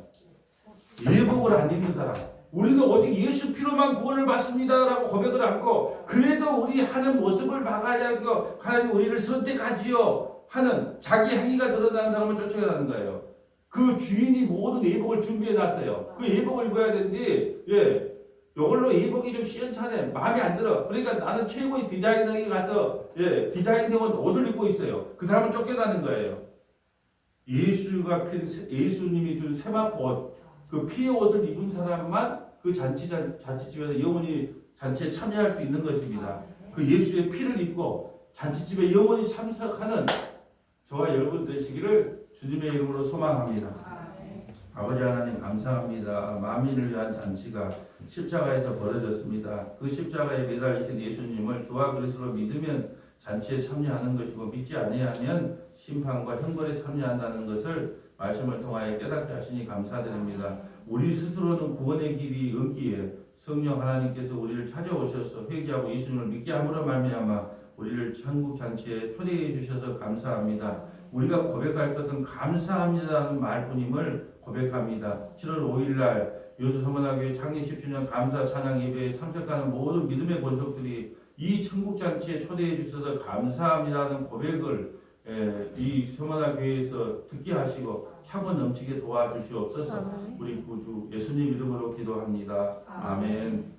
예복을 안 입는 사람. 우리는 오직 예수 피로만 구원을 받습니다라고 고백을 않고 그래도 우리 하는 모습을 막아야고 하나님 우리를 선택하지요 하는 자기 행위가 드러나는 사람을 쫓아가는 거예요. 그 주인이 모든 예복을 준비해 놨어요. 그 예복을 입어야 되는데 이걸로 예복이 좀 시원찮네. 마음에 안 들어. 그러니까 나는 최고의 디자이너에 가서 디자인해온 옷을 입고 있어요. 그 사람은 쫓겨나는 거예요. 예수님이 준 세마포 그 피의 옷을 입은 사람만 그 잔치집에서 영원히 잔치에 참여할 수 있는 것입니다. 그 예수의 피를 입고 잔치집에 영원히 참석하는 저와 여러분 되시기를 주님의 이름으로 소망합니다. 아버지 하나님 감사합니다. 만민을 위한 잔치가 십자가에서 벌어졌습니다. 그 십자가에 매달리신 예수님을 주와 그리스도로 믿으면 잔치에 참여하는 것이고 믿지 아니하면 심판과 형벌에 참여한다는 것을 말씀을 통하여 깨닫게 하시니 감사드립니다. 우리 스스로는 구원의 길이 없기에 성령 하나님께서 우리를 찾아오셔서 회개하고 예수님을 믿게 함으로 말미암아 우리를 천국 잔치에 초대해 주셔서 감사합니다. 우리가 고백할 것은 감사합니다라는 말뿐임을 고백합니다. 7월 5일날 요수서문화교회 창립 10주년 감사 찬양 예배에 참석하는 모든 믿음의 권속들이 이 천국 잔치에 초대해 주셔서 감사합니다라는 고백을 이 서문화교회에서 듣게 하시고 차고 넘치게 도와주시옵소서. 우리 구주 예수님 이름으로 기도합니다. 아멘.